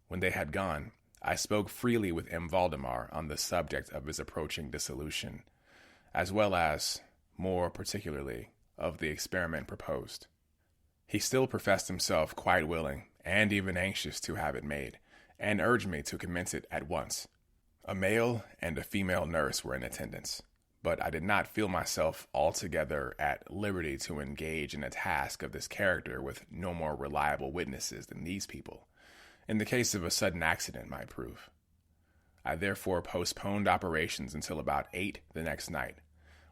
When they had gone, I spoke freely with M. Valdemar on the subject of his approaching dissolution, as well as, more particularly, of the experiment proposed. He still professed himself quite willing, and even anxious to have it made, and urged me to commence it at once. A male and a female nurse were in attendance, but I did not feel myself altogether at liberty to engage in a task of this character with no more reliable witnesses than these people, in the case of a sudden accident might prove. I therefore postponed operations until about 8 the next night,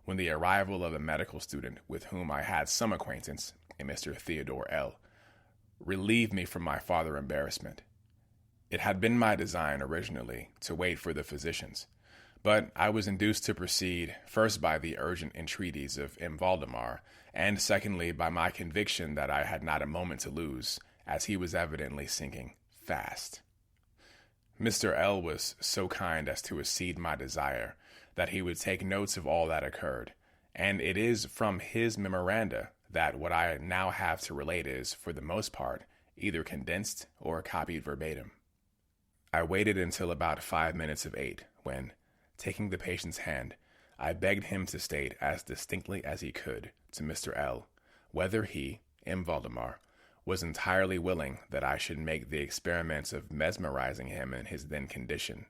when the arrival of a medical student with whom I had some acquaintance, a Mr. Theodore L., relieved me from my farther embarrassment. It had been my design originally to wait for the physicians, but I was induced to proceed, first by the urgent entreaties of M. Valdemar, and secondly by my conviction that I had not a moment to lose, as he was evidently sinking fast. Mr. L was so kind as to accede my desire that he would take notes of all that occurred, and it is from his memoranda that what I now have to relate is, for the most part, either condensed or copied verbatim. I waited until about 5 minutes of 8, when, taking the patient's hand, I begged him to state as distinctly as he could to Mr. L whether he, M. Valdemar, was entirely willing that I should make the experiments of mesmerizing him in his then condition.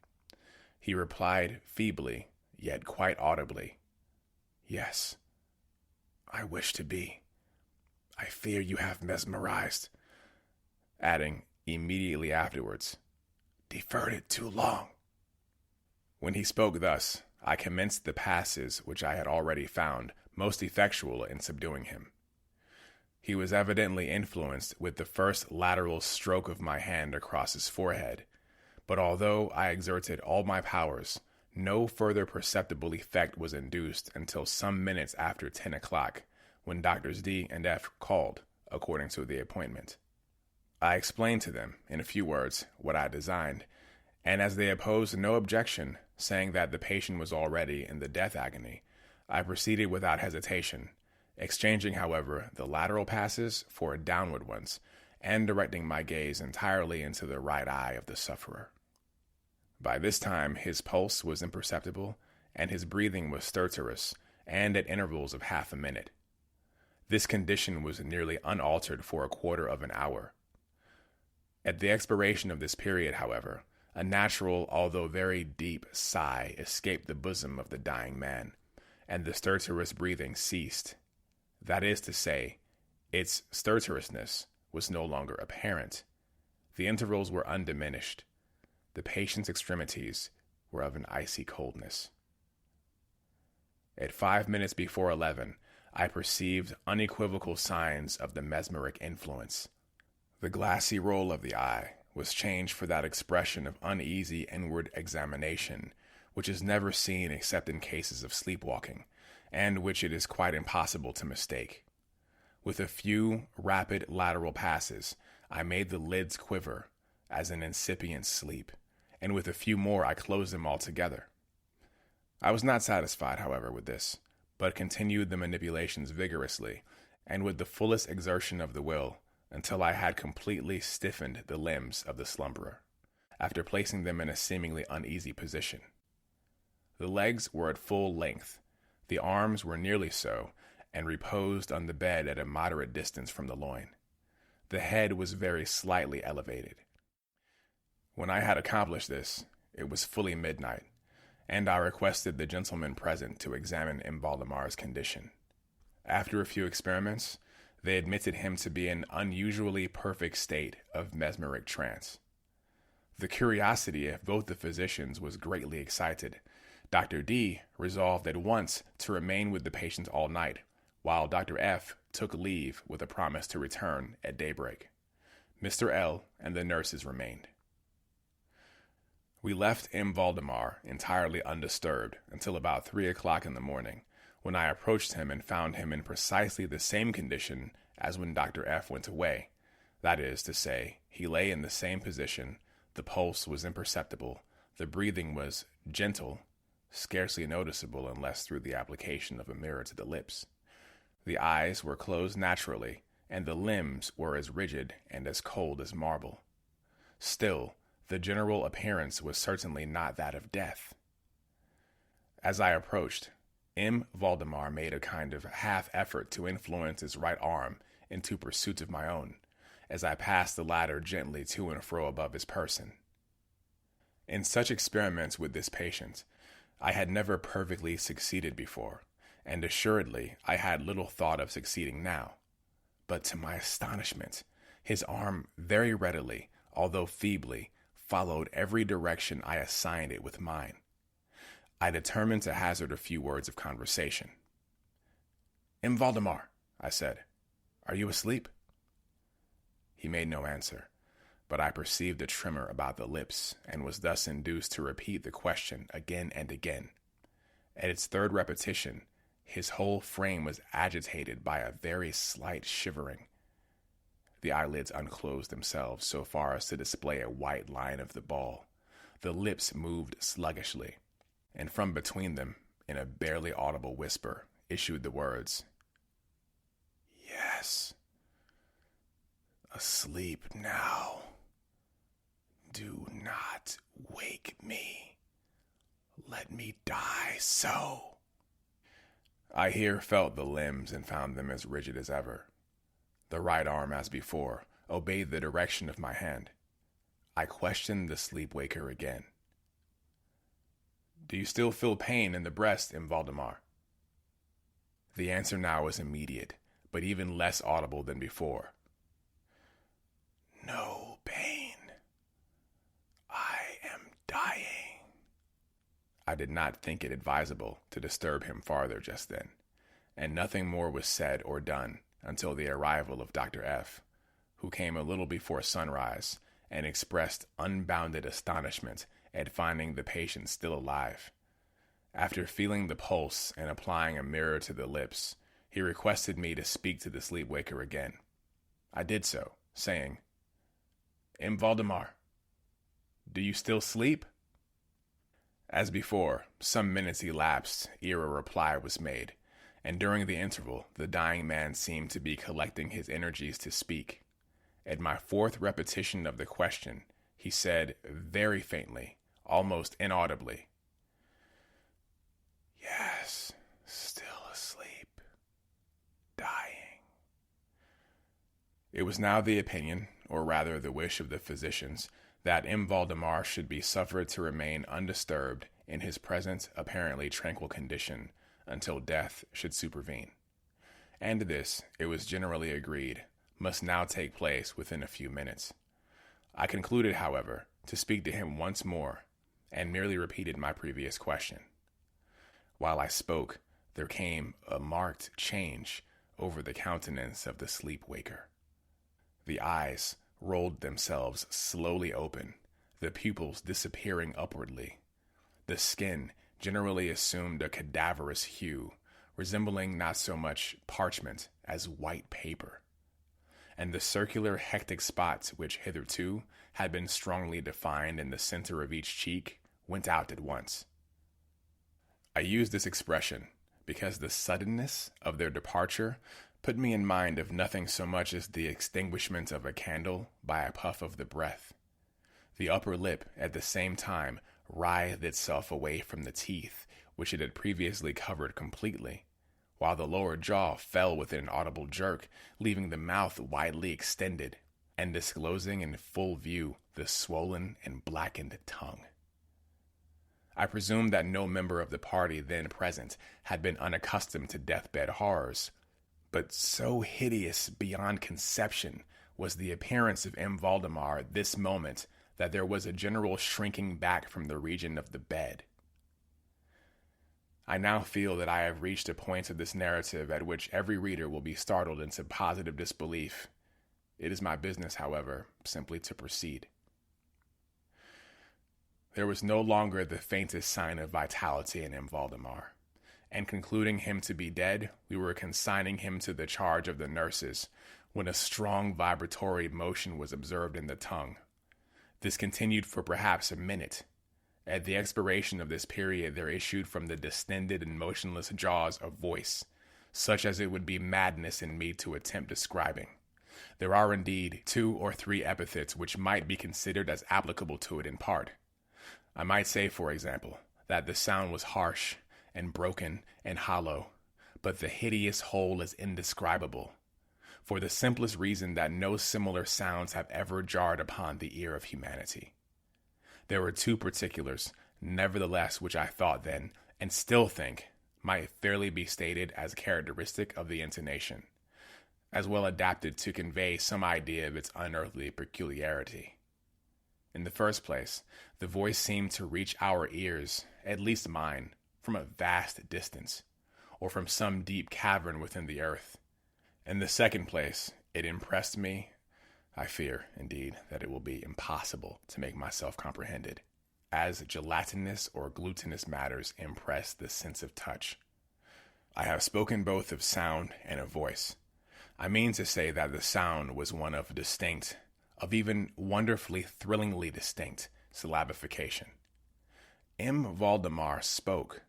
He replied feebly, yet quite audibly, "Yes, I wish to be. I fear you have mesmerized," adding immediately afterwards, "deferred it too long." When he spoke thus, I commenced the passes which I had already found most effectual in subduing him. He was evidently influenced with the first lateral stroke of my hand across his forehead, but although I exerted all my powers, no further perceptible effect was induced until some minutes after 10 o'clock, when Doctors D and F called, according to the appointment. I explained to them, in a few words, what I designed, and as they opposed no objection, saying that the patient was already in the death agony, I proceeded without hesitation, exchanging, however, the lateral passes for downward ones, and directing my gaze entirely into the right eye of the sufferer. By this time his pulse was imperceptible, and his breathing was stertorous, and at intervals of half a minute. This condition was nearly unaltered for a quarter of an hour. At the expiration of this period, however, a natural, although very deep, sigh escaped the bosom of the dying man, and the stertorous breathing ceased. That is to say, its stertorousness was no longer apparent. The intervals were undiminished. The patient's extremities were of an icy coldness. At 5 minutes before 11, I perceived unequivocal signs of the mesmeric influence. The glassy roll of the eye was changed for that expression of uneasy inward examination, which is never seen except in cases of sleepwalking, and which it is quite impossible to mistake. With a few rapid lateral passes, I made the lids quiver as in incipient sleep, and with a few more I closed them altogether. I was not satisfied, however, with this, but continued the manipulations vigorously, and with the fullest exertion of the will, until I had completely stiffened the limbs of the slumberer, after placing them in a seemingly uneasy position. The legs were at full length, the arms were nearly so, and reposed on the bed at a moderate distance from the loin. The head was very slightly elevated. When I had accomplished this, it was fully midnight, and I requested the gentlemen present to examine M. Valdemar's condition. After a few experiments, they admitted him to be in an unusually perfect state of mesmeric trance. The curiosity of both the physicians was greatly excited. Dr. D resolved at once to remain with the patient all night, while Dr. F took leave with a promise to return at daybreak. Mr. L and the nurses remained. We left M. Valdemar entirely undisturbed until about 3 o'clock in the morning, when I approached him and found him in precisely the same condition as when Dr. F went away. That is to say, he lay in the same position, the pulse was imperceptible, the breathing was gentle, scarcely noticeable unless through the application of a mirror to the lips. The eyes were closed naturally, and the limbs were as rigid and as cold as marble. Still, the general appearance was certainly not that of death. As I approached, M. Valdemar made a kind of half-effort to influence his right arm into pursuit of my own, as I passed the latter gently to and fro above his person. In such experiments with this patient, I had never perfectly succeeded before, and assuredly I had little thought of succeeding now. But to my astonishment, his arm very readily, although feebly, followed every direction I assigned it with mine. I determined to hazard a few words of conversation. "M. Valdemar," I said, "are you asleep?" He made no answer, but I perceived a tremor about the lips, and was thus induced to repeat the question again and again. At its third repetition, his whole frame was agitated by a very slight shivering. The eyelids unclosed themselves so far as to display a white line of the ball. The lips moved sluggishly, and from between them, in a barely audible whisper, issued the words, "Yes. Asleep now. Do not wake me. Let me die so." I here felt the limbs and found them as rigid as ever. The right arm, as before, obeyed the direction of my hand. I questioned the sleep-waker again. "Do you still feel pain in the breast, Valdemar?" The answer now was immediate, but even less audible than before. "No pain. I am dying." I did not think it advisable to disturb him farther just then, and nothing more was said or done until the arrival of Dr. F., who came a little before sunrise and expressed unbounded astonishment at finding the patient still alive. After feeling the pulse and applying a mirror to the lips, he requested me to speak to the sleep-waker again. I did so, saying, "Valdemar, do you still sleep?" As before, some minutes elapsed ere a reply was made, and during the interval the dying man seemed to be collecting his energies to speak. At my fourth repetition of the question, he said very faintly, almost inaudibly, "Yes, still asleep, dying." It was now the opinion, or rather the wish of the physicians, that Valdemar should be suffered to remain undisturbed in his present apparently tranquil condition until death should supervene. And this, it was generally agreed, must now take place within a few minutes. I concluded, however, to speak to him once more, and merely repeated my previous question. While I spoke, there came a marked change over the countenance of the sleep-waker. The eyes rolled themselves slowly open, the pupils disappearing upwardly. The skin generally assumed a cadaverous hue, resembling not so much parchment as white paper. And the circular hectic spots which hitherto had been strongly defined in the center of each cheek went out at once. I use this expression because the suddenness of their departure put me in mind of nothing so much as the extinguishment of a candle by a puff of the breath. The upper lip, at the same time, writhed itself away from the teeth, which it had previously covered completely, while the lower jaw fell with an audible jerk, leaving the mouth widely extended, and disclosing in full view the swollen and blackened tongue. I presume that no member of the party then present had been unaccustomed to deathbed horrors, but so hideous beyond conception was the appearance of Valdemar at this moment that there was a general shrinking back from the region of the bed. I now feel that I have reached a point of this narrative at which every reader will be startled into positive disbelief. It is my business, however, simply to proceed. There was no longer the faintest sign of vitality in Valdemar, and concluding him to be dead, we were consigning him to the charge of the nurses, when a strong vibratory motion was observed in the tongue. This continued for perhaps a minute. At the expiration of this period there issued from the distended and motionless jaws a voice, such as it would be madness in me to attempt describing. There are indeed 2 or 3 epithets which might be considered as applicable to it in part. I might say, for example, that the sound was harsh and broken and hollow, but the hideous whole is indescribable, for the simplest reason that no similar sounds have ever jarred upon the ear of humanity. There were 2 particulars, nevertheless, which I thought then, and still think, might fairly be stated as characteristic of the intonation, as well adapted to convey some idea of its unearthly peculiarity. In the first place, the voice seemed to reach our ears, at least mine, from a vast distance, or from some deep cavern within the earth. In the second place, it impressed me, I fear, indeed, that it will be impossible to make myself comprehended, as gelatinous or glutinous matters impress the sense of touch. I have spoken both of sound and of voice. I mean to say that the sound was one of distinct, of even wonderfully, thrillingly distinct syllabification. M. Valdemar spoke,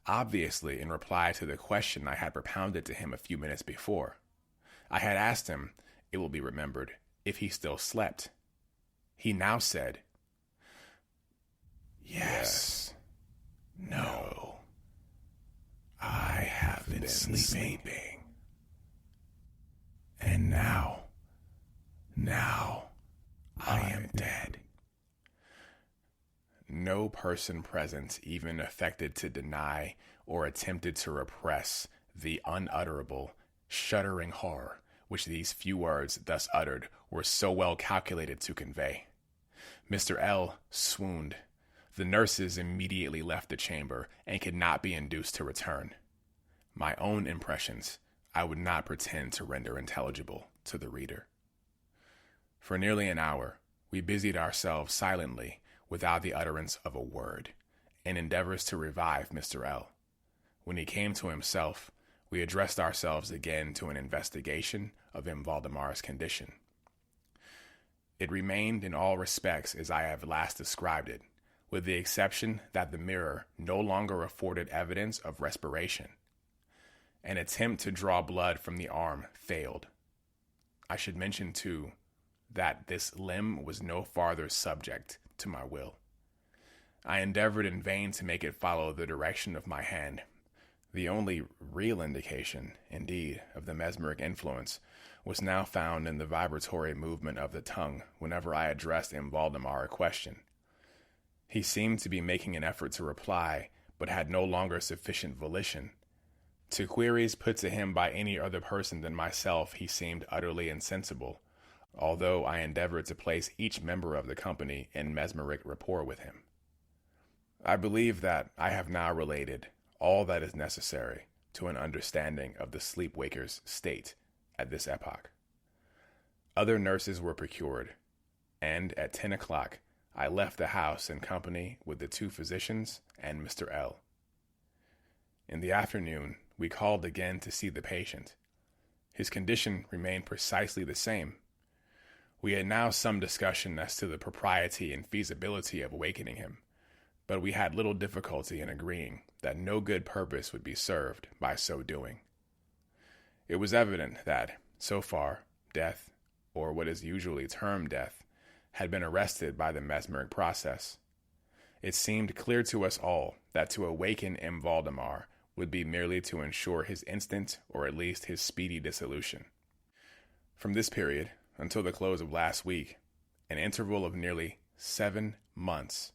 obviously in reply to the question I had propounded to him a few minutes before. I had asked him, it will be remembered, if he still slept. He now said, "Yes. No. I have been sleeping. And now I am dead." No person present even affected to deny or attempted to repress the unutterable, shuddering horror which these few words thus uttered were so well calculated to convey. Mr. L. swooned. The nurses immediately left the chamber and could not be induced to return. My own impressions I would not pretend to render intelligible to the reader. For nearly an hour, we busied ourselves silently without the utterance of a word, in endeavors to revive Mr. L. When he came to himself, we addressed ourselves again to an investigation of M. Valdemar's condition. It remained in all respects as I have last described it, with the exception that the mirror no longer afforded evidence of respiration. An attempt to draw blood from the arm failed. I should mention, too, that this limb was no farther subject to my will. I endeavored in vain to make it follow the direction of my hand. The only real indication, indeed, of the mesmeric influence was now found in the vibratory movement of the tongue whenever I addressed M. Valdemar a question. He seemed to be making an effort to reply, but had no longer sufficient volition. To queries put to him by any other person than myself he seemed utterly insensible, although I endeavored to place each member of the company in mesmeric rapport with him. I believe that I have now related all that is necessary to an understanding of the sleep-waker's state at this epoch. Other nurses were procured, and at 10 o'clock I left the house in company with the 2 physicians and Mr. L. In the afternoon, we called again to see the patient. His condition remained precisely the same. We had now some discussion as to the propriety and feasibility of awakening him, but we had little difficulty in agreeing that no good purpose would be served by so doing. It was evident that, so far, death, or what is usually termed death, had been arrested by the mesmeric process. It seemed clear to us all that to awaken M. Valdemar would be merely to ensure his instant, or at least his speedy dissolution. From this period, until the close of last week, an interval of nearly 7 months,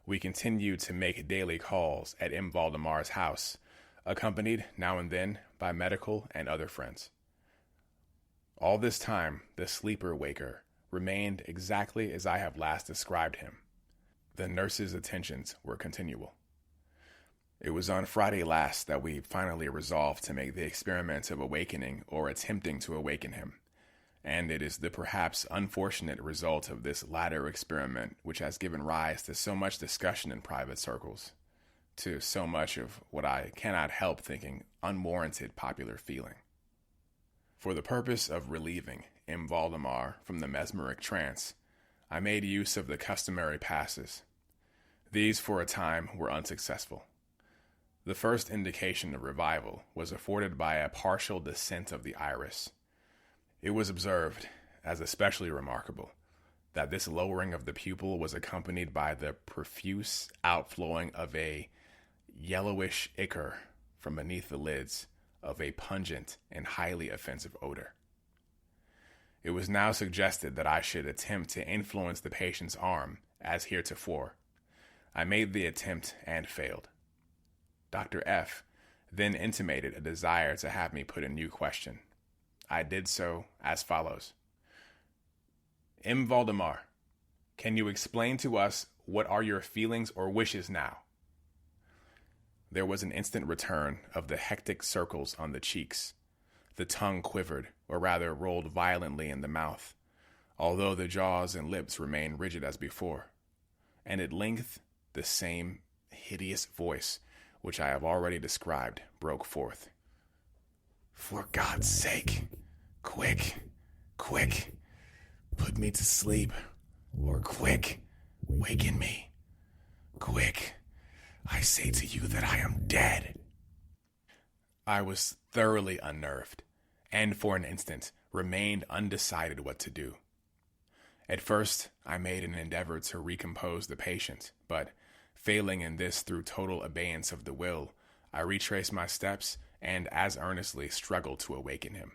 we continued to make daily calls at M. Valdemar's house, accompanied now and then by medical and other friends. All this time, the sleeper-waker remained exactly as I have last described him. The nurse's attentions were continual. It was on Friday last that we finally resolved to make the experiment of awakening or attempting to awaken him, and it is the perhaps unfortunate result of this latter experiment which has given rise to so much discussion in private circles, to so much of what I cannot help thinking unwarranted popular feeling. For the purpose of relieving M. Valdemar from the mesmeric trance, I made use of the customary passes. These for a time were unsuccessful. The first indication of revival was afforded by a partial descent of the iris. It was observed, as especially remarkable, that this lowering of the pupil was accompanied by the profuse outflowing of a yellowish ichor from beneath the lids of a pungent and highly offensive odor. It was now suggested that I should attempt to influence the patient's arm as heretofore. I made the attempt and failed. Dr. F. then intimated a desire to have me put a new question. I did so as follows. M. Valdemar, can you explain to us what are your feelings or wishes now? There was an instant return of the hectic circles on the cheeks. The tongue quivered, or rather rolled violently in the mouth, although the jaws and lips remained rigid as before. And at length the same hideous voice which I have already described broke forth. For God's sake, Quick, quick, put me to sleep, or quick, waken me. Quick, I say to you that I am dead. I was thoroughly unnerved, and for an instant remained undecided what to do. At first, I made an endeavor to recompose the patient, but failing in this through total abeyance of the will, I retraced my steps and as earnestly struggled to awaken him.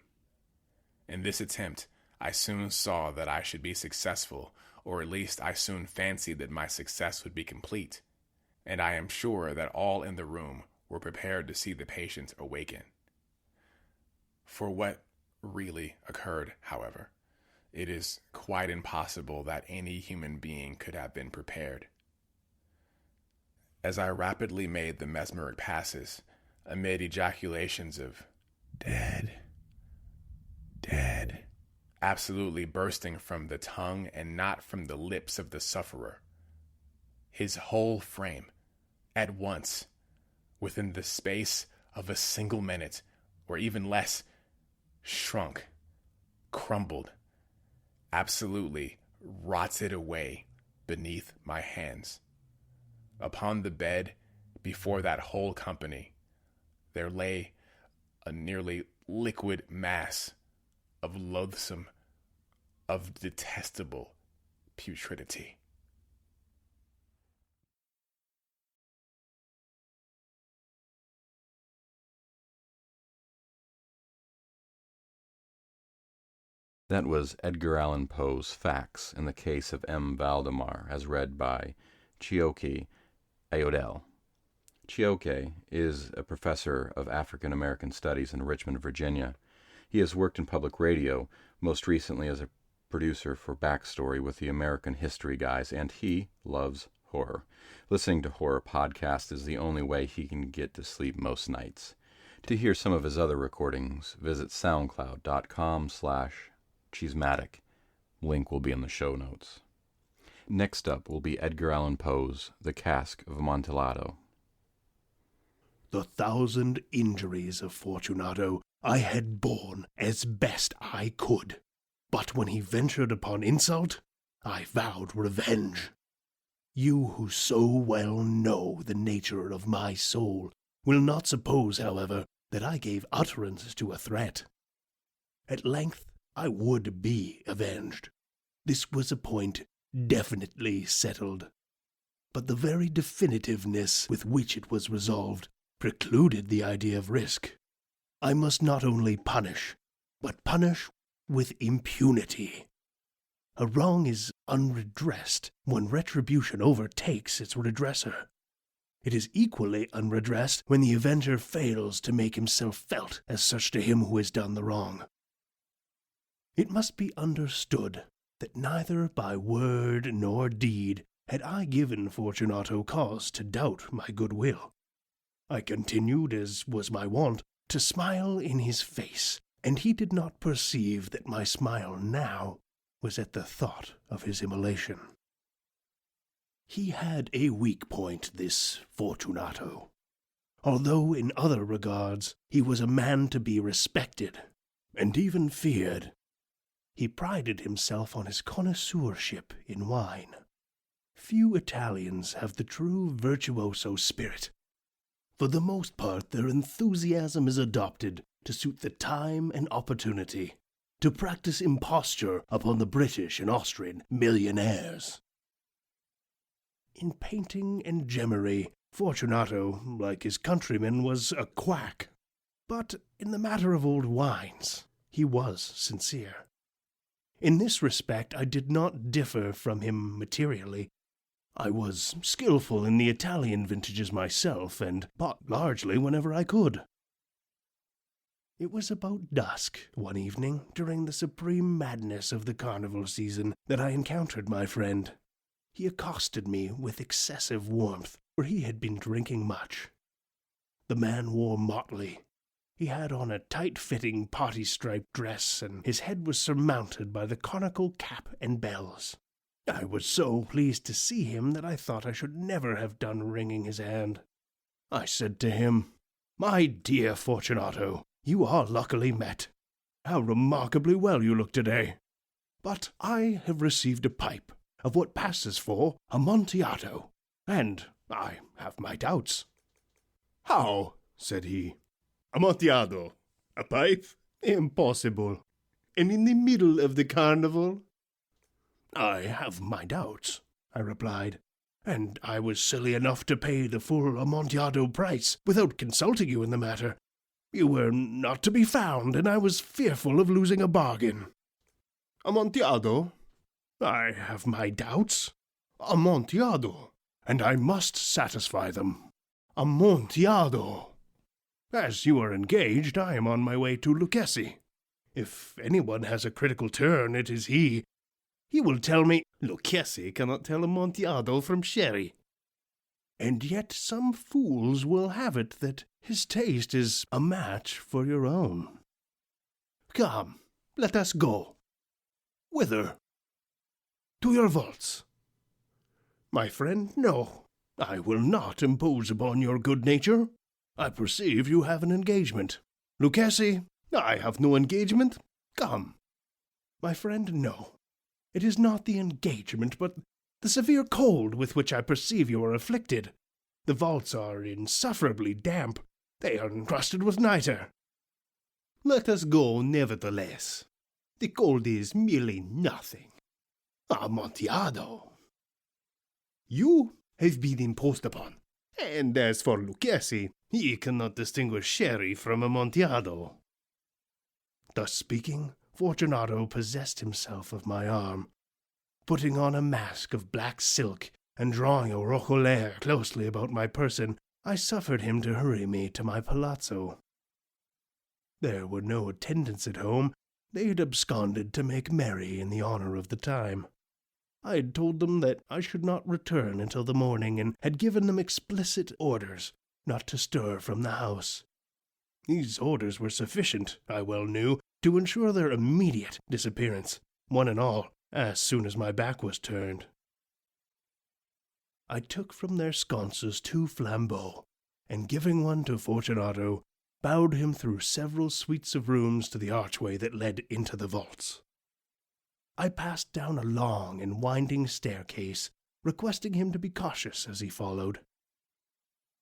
In this attempt, I soon saw that I should be successful, or at least I soon fancied that my success would be complete, and I am sure that all in the room were prepared to see the patient awaken. For what really occurred, however, it is quite impossible that any human being could have been prepared. As I rapidly made the mesmeric passes, amid ejaculations of "dead, dead," absolutely bursting from the tongue and not from the lips of the sufferer, his whole frame, at once, within the space of a single minute, or even less, shrunk, crumbled, absolutely rotted away beneath my hands. Upon the bed, before that whole company, there lay a nearly liquid mass of loathsome, of detestable putridity. That was Edgar Allan Poe's Facts in the Case of M. Valdemar, as read by Chioke, Ayodele. Chioke is a professor of African American Studies in Richmond, Virginia. He has worked in public radio, most recently as a producer for Backstory with the American History Guys, and he loves horror. Listening to horror podcasts is the only way he can get to sleep most nights. To hear some of his other recordings, visit soundcloud.com/Cheesematic. Link will be in the show notes. Next up will be Edgar Allan Poe's The Cask of Amontillado. The 1,000 injuries of Fortunato I had borne as best I could, but when he ventured upon insult, I vowed revenge. You who so well know the nature of my soul will not suppose, however, that I gave utterance to a threat. At length I would be avenged. This was a point definitely settled. But the very definitiveness with which it was resolved precluded the idea of risk. I must not only punish, but punish with impunity. A wrong is unredressed when retribution overtakes its redresser. It is equally unredressed when the avenger fails to make himself felt as such to him who has done the wrong. It must be understood that neither by word nor deed had I given Fortunato cause to doubt my good will. I continued, as was my wont, to smile in his face, and he did not perceive that my smile now was at the thought of his immolation. He had a weak point, this Fortunato. Although in other regards he was a man to be respected, and even feared, he prided himself on his connoisseurship in wine. Few Italians have the true virtuoso spirit. For the most part, their enthusiasm is adopted to suit the time and opportunity, to practice imposture upon the British and Austrian millionaires. In painting and gemmery, Fortunato, like his countrymen, was a quack. But in the matter of old wines, he was sincere. In this respect I did not differ from him materially. I was skillful in the Italian vintages myself, and bought largely whenever I could. It was about dusk one evening, during the supreme madness of the carnival season, that I encountered my friend. He accosted me with excessive warmth, for he had been drinking much. The man wore motley. He had on a tight-fitting party-striped dress, and his head was surmounted by the conical cap and bells. I was so pleased to see him that I thought I should never have done wringing his hand. I said to him, "My dear Fortunato, you are luckily met. How remarkably well you look today. But I have received a pipe of what passes for Amontillado, and I have my doubts. How? Said he. Amontillado? A pipe? Impossible. And in the middle of the carnival? I have my doubts, I replied, and I was silly enough to pay the full Amontillado price without consulting you in the matter. You were not to be found, and I was fearful of losing a bargain. Amontillado? I have my doubts. Amontillado, and I must satisfy them. Amontillado. As you are engaged, I am on my way to Lucchesi. If anyone has a critical turn, it is he. He will tell me Lucchesi cannot tell Amontillado from sherry. And yet some fools will have it that his taste is a match for your own. Come, let us go. Whither? To your vaults. My friend, no. I will not impose upon your good nature. I perceive you have an engagement. Lucchesi, I have no engagement. Come. My friend, no. It is not the engagement, but the severe cold with which I perceive you are afflicted. The vaults are insufferably damp. They are encrusted with nitre. Let us go, nevertheless. The cold is merely nothing. Amontillado. You have been imposed upon. And as for Lucchesi, he cannot distinguish sherry from Amontillado. Thus speaking, Fortunato possessed himself of my arm, putting on a mask of black silk and drawing a roquelaire closely about my person. I suffered him to hurry me to my palazzo. There were no attendants at home. They had absconded to make merry in the honor of the time. I had told them that I should not return until the morning, and had given them explicit orders not to stir from the house. These orders were sufficient, I well knew, to ensure their immediate disappearance, one and all, as soon as my back was turned. I took from their sconces 2 flambeaux, and giving one to Fortunato, bowed him through several suites of rooms to the archway that led into the vaults. I passed down a long and winding staircase, requesting him to be cautious as he followed.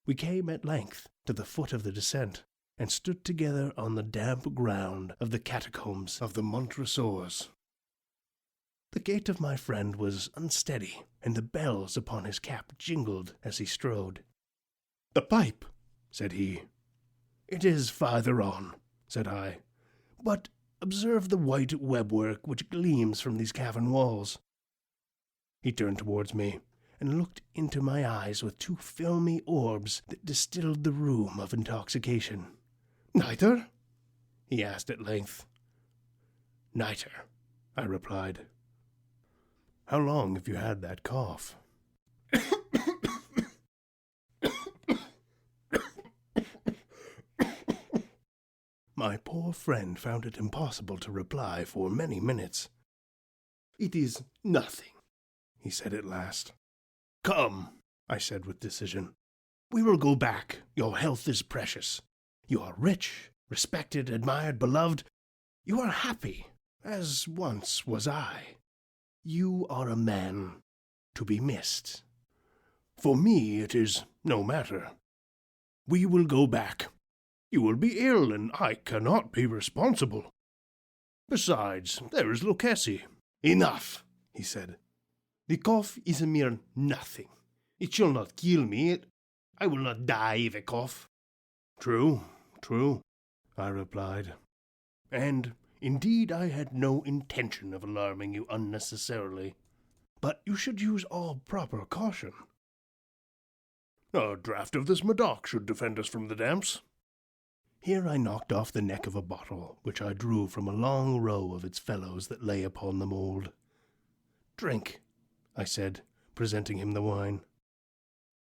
We came at length to the foot of the descent, and stood together on the damp ground of the catacombs of the Montresors. The gait of my friend was unsteady, and the bells upon his cap jingled as he strode. "The pipe," said he. "It is farther on," said I. "But observe the white webwork which gleams from these cavern walls." He turned towards me, and looked into my eyes with 2 filmy orbs that distilled the rheum of intoxication. "Nitre?" he asked at length. "Nitre," I replied. "How long have you had that cough?" My poor friend found it impossible to reply for many minutes. "It is nothing," he said at last. "Come," I said with decision. "We will go back. Your health is precious. You are rich, respected, admired, beloved. You are happy, as once was I. You are a man to be missed. For me it is no matter. We will go back. You will be ill, and I cannot be responsible. Besides, there is Lucchesi." "Enough," he said. "The cough is a mere nothing. It shall not kill me. I will not die of a cough." "True, true," I replied. "And indeed I had no intention of alarming you unnecessarily. But you should use all proper caution. A draught of this Medoc should defend us from the damps." Here I knocked off the neck of a bottle, which I drew from a long row of its fellows that lay upon the mould. "Drink," I said, presenting him the wine.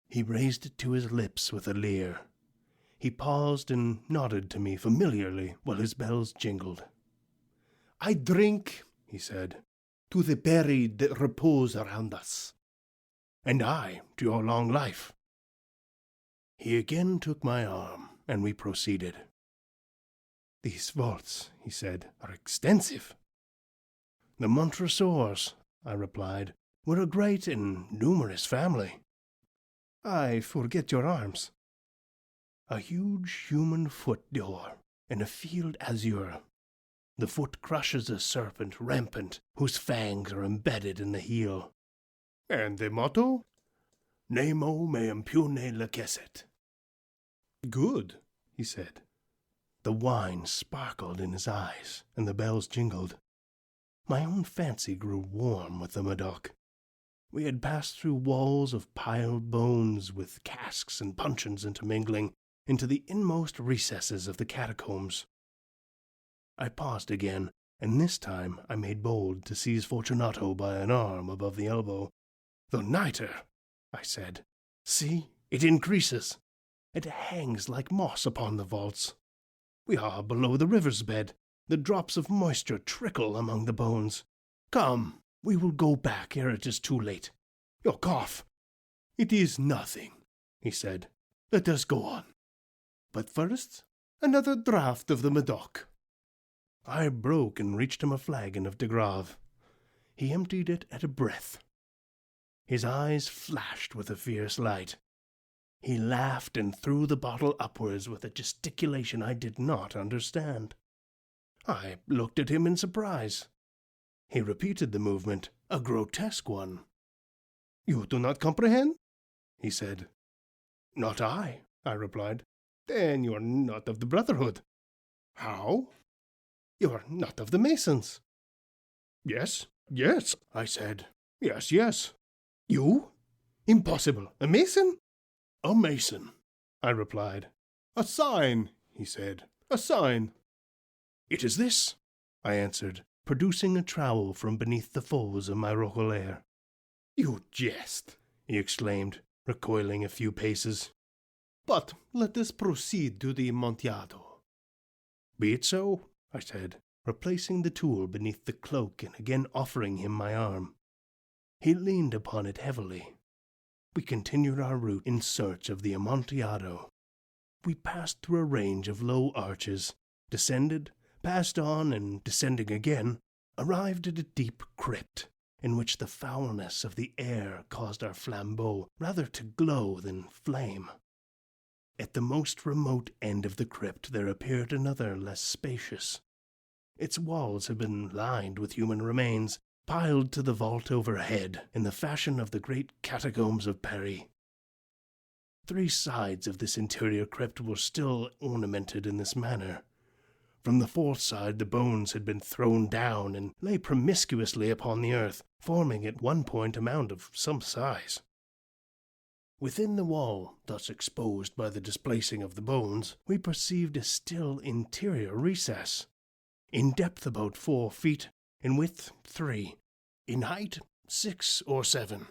He raised it to his lips with a leer. He paused and nodded to me familiarly while his bells jingled. "I drink," he said, "to the buried that repose around us." "And I to your long life." He again took my arm, and we proceeded. These vaults, he said, are extensive. The Montresors, I replied, were a great and numerous family. I forget your arms. A huge human foot door in a field azure. The foot crushes a serpent rampant, whose fangs are embedded in the heel. And the motto? Nemo me impune lacesset. Good, he said. The wine sparkled in his eyes, and the bells jingled. My own fancy grew warm with the Madoc. We had passed through walls of piled bones with casks and puncheons intermingling into the inmost recesses of the catacombs. I paused again, and this time I made bold to seize Fortunato by an arm above the elbow. "The nitre," I said. "See, it increases. It hangs like moss upon the vaults. We are below the river's bed. The drops of moisture trickle among the bones. Come, we will go back ere it is too late. Your cough." "It is nothing," he said. "Let us go on. But first, another draught of the Madoc." I broke and reached him a flagon of de Grave. He emptied it at a breath. His eyes flashed with a fierce light. He laughed and threw the bottle upwards with a gesticulation I did not understand. I looked at him in surprise. He repeated the movement, a grotesque one. "You do not comprehend?" he said. "Not I," I replied. "Then you are not of the Brotherhood." "How?" "You are not of the Masons." "Yes, yes," I said. "Yes, yes." "You? Impossible. A Mason?" "A Mason," I replied. "A sign," he said. "A sign." "It is this," I answered, producing a trowel from beneath the folds of my roquelaire. "You jest," he exclaimed, recoiling a few paces. "But let us proceed to the Amontillado." "Be it so," I said, replacing the tool beneath the cloak and again offering him my arm. He leaned upon it heavily. We continued our route in search of the Amontillado. We passed through a range of low arches, descended, passed on, and descending again, arrived at a deep crypt, in which the foulness of the air caused our flambeaux rather to glow than flame. At the most remote end of the crypt there appeared another less spacious. Its walls had been lined with human remains, piled to the vault overhead in the fashion of the great catacombs of Paris. 3 sides of this interior crypt were still ornamented in this manner. From the 4th side the bones had been thrown down and lay promiscuously upon the earth, forming at one point a mound of some size. Within the wall, thus exposed by the displacing of the bones, we perceived a still interior recess, in depth about 4 feet, in width 3, in height 6 or 7.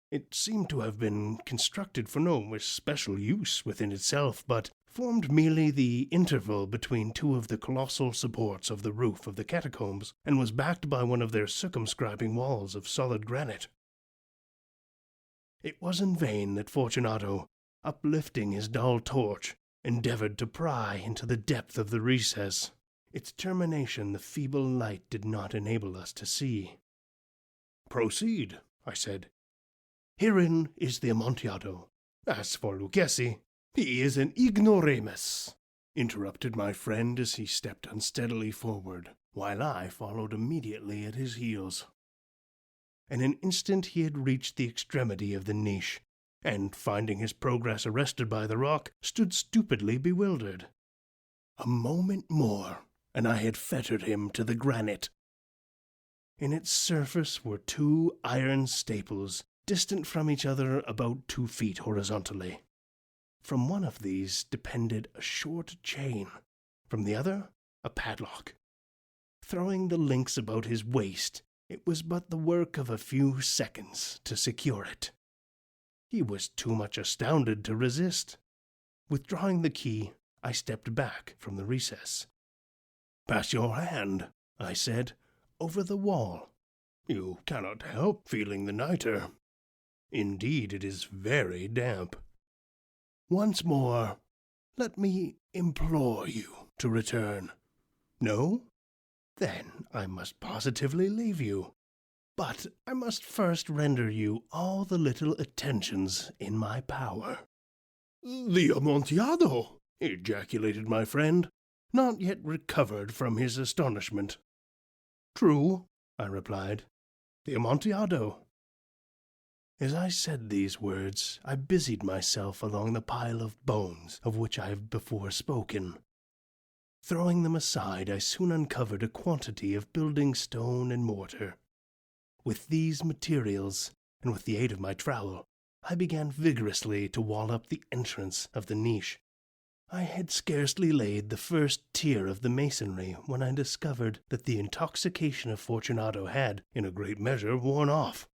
It seemed to have been constructed for no especial use within itself, but formed merely the interval between 2 of the colossal supports of the roof of the catacombs, and was backed by one of their circumscribing walls of solid granite. It was in vain that Fortunato, uplifting his dull torch, endeavored to pry into the depth of the recess. Its termination the feeble light did not enable us to see. "Proceed," I said. "Herein is the Amontillado. As for Lucchesi, he is an ignoramus," interrupted my friend as he stepped unsteadily forward, while I followed immediately at his heels. In an instant he had reached the extremity of the niche, and, finding his progress arrested by the rock, stood stupidly bewildered. A moment more, and I had fettered him to the granite. In its surface were 2 iron staples, distant from each other about 2 feet horizontally. From one of these depended a short chain, from the other a padlock. Throwing the links about his waist, it was but the work of a few seconds to secure it. He was too much astounded to resist. Withdrawing the key, I stepped back from the recess. "Pass your hand," I said, "over the wall. You cannot help feeling the nitre. Indeed, it is very damp. Once more, let me implore you, to return. No? Then I must positively leave you. But I must first render you all the little attentions in my power. The Amontillado! Ejaculated my friend, not yet recovered from his astonishment. True, I replied. The Amontillado. As I said these words, I busied myself along the pile of bones of which I have before spoken. Throwing them aside, I soon uncovered a quantity of building stone and mortar. With these materials, and with the aid of my trowel, I began vigorously to wall up the entrance of the niche. I had scarcely laid the first tier of the masonry when I discovered that the intoxication of Fortunato had, in a great measure, worn off.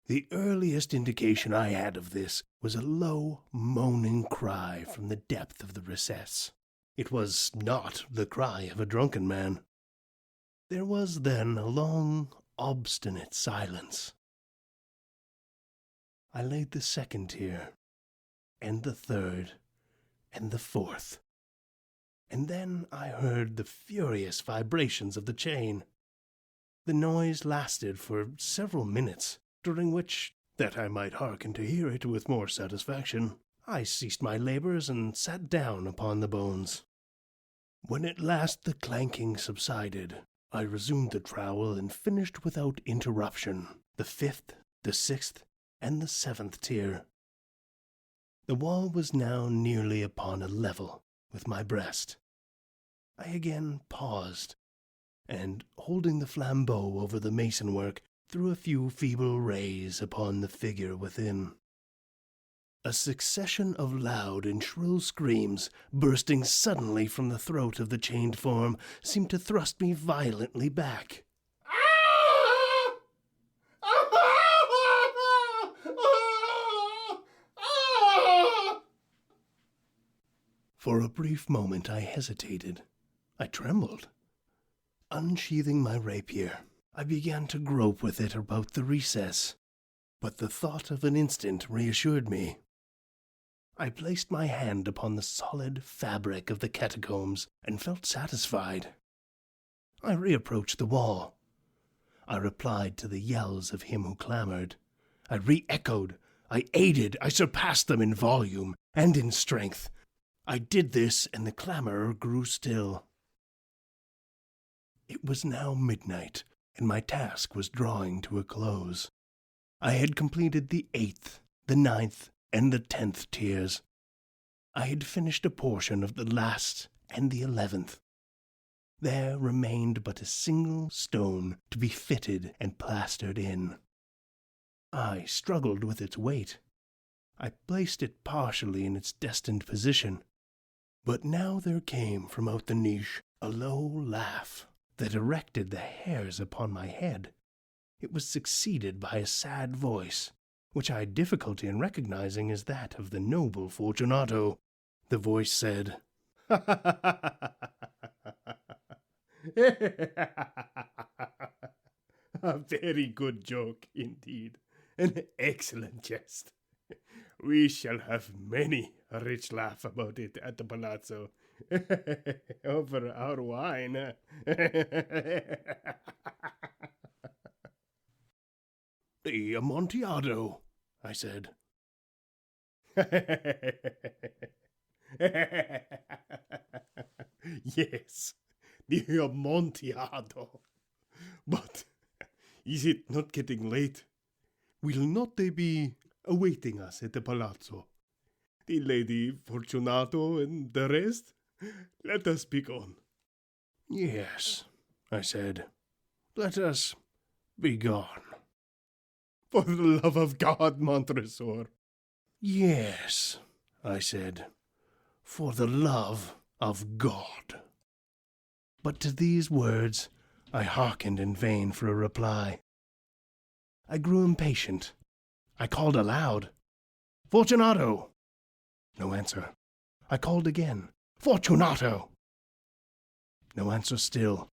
The earliest indication I had of this was a low, moaning cry from the depth of the recess. It was not the cry of a drunken man. There was then a long, obstinate silence. I laid the second tier, and the third, and the fourth, and then I heard the furious vibrations of the chain. The noise lasted for several minutes, during which, that I might hearken to hear it with more satisfaction, I ceased my labors and sat down upon the bones. When at last the clanking subsided, I resumed the trowel and finished without interruption the fifth, the sixth, and the seventh tier. The wall was now nearly upon a level with my breast. I again paused, and, holding the flambeau over the masonwork, threw a few feeble rays upon the figure within. A succession of loud and shrill screams, bursting suddenly from the throat of the chained form, seemed to thrust me violently back. For a brief moment I hesitated. I trembled. Unsheathing my rapier, I began to grope with it about the recess, but the thought of an instant reassured me. I placed my hand upon the solid fabric of the catacombs and felt satisfied. I reapproached the wall. I replied to the yells of him who clamored. I re-echoed. I aided. I surpassed them in volume and in strength. I did this, and the clamor grew still. It was now midnight, and my task was drawing to a close. I had completed the 8th, the 9th, and the 10th tiers. I had finished a portion of the last and the 11th. There remained but a single stone to be fitted and plastered in. I struggled with its weight. I placed it partially in its destined position. But now there came from out the niche a low laugh that erected the hairs upon my head. It was succeeded by a sad voice, which I had difficulty in recognizing as that of the noble Fortunato. The voice said, "A very good joke indeed, an excellent jest. We shall have many a rich laugh about it at the palazzo, over our wine." "The Amontillado," I said. "Yes, the Amontillado. But is it not getting late? Will not they be awaiting us at the palazzo? The Lady Fortunato and the rest? Let us be gone." "Yes," I said. "Let us be gone." "For the love of God, Montresor." "Yes," I said. "For the love of God." But to these words I hearkened in vain for a reply. I grew impatient. I called aloud, "Fortunato!" No answer. I called again, "Fortunato!" No answer still.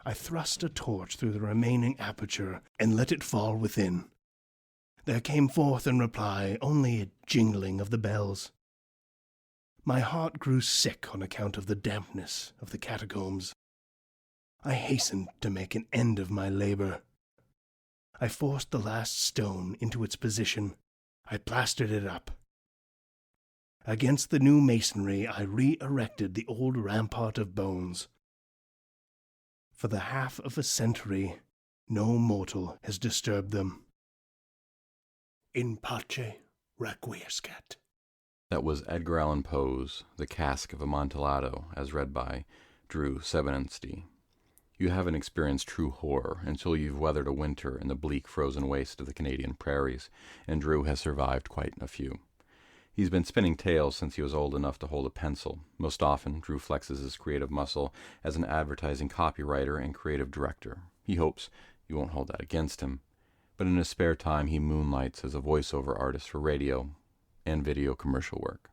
I thrust a torch through the remaining aperture and let it fall within. There came forth in reply only a jingling of the bells. My heart grew sick on account of the dampness of the catacombs. I hastened to make an end of my labor. I forced the last stone into its position. I plastered it up. Against the new masonry, I re-erected the old rampart of bones. For the half of a century, no mortal has disturbed them. In pace requiescat. That was Edgar Allan Poe's The Cask of Amontillado, as read by Drew Sebesteny. You haven't experienced true horror until you've weathered a winter in the bleak, frozen waste of the Canadian prairies, and Drew has survived quite a few. He's been spinning tales since he was old enough to hold a pencil. Most often, Drew flexes his creative muscle as an advertising copywriter and creative director. He hopes you won't hold that against him. But in his spare time, he moonlights as a voiceover artist for radio and video commercial work.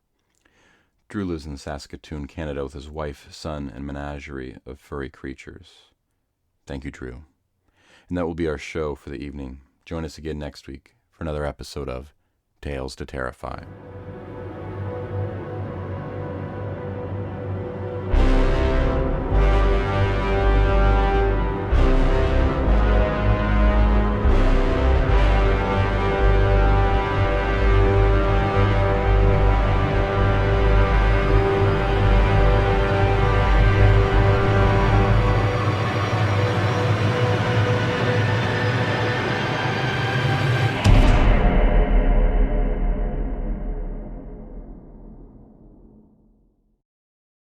Drew lives in Saskatoon, Canada with his wife, son, and menagerie of furry creatures. Thank you, Drew. And that will be our show for the evening. Join us again next week for another episode of Tales to Terrify.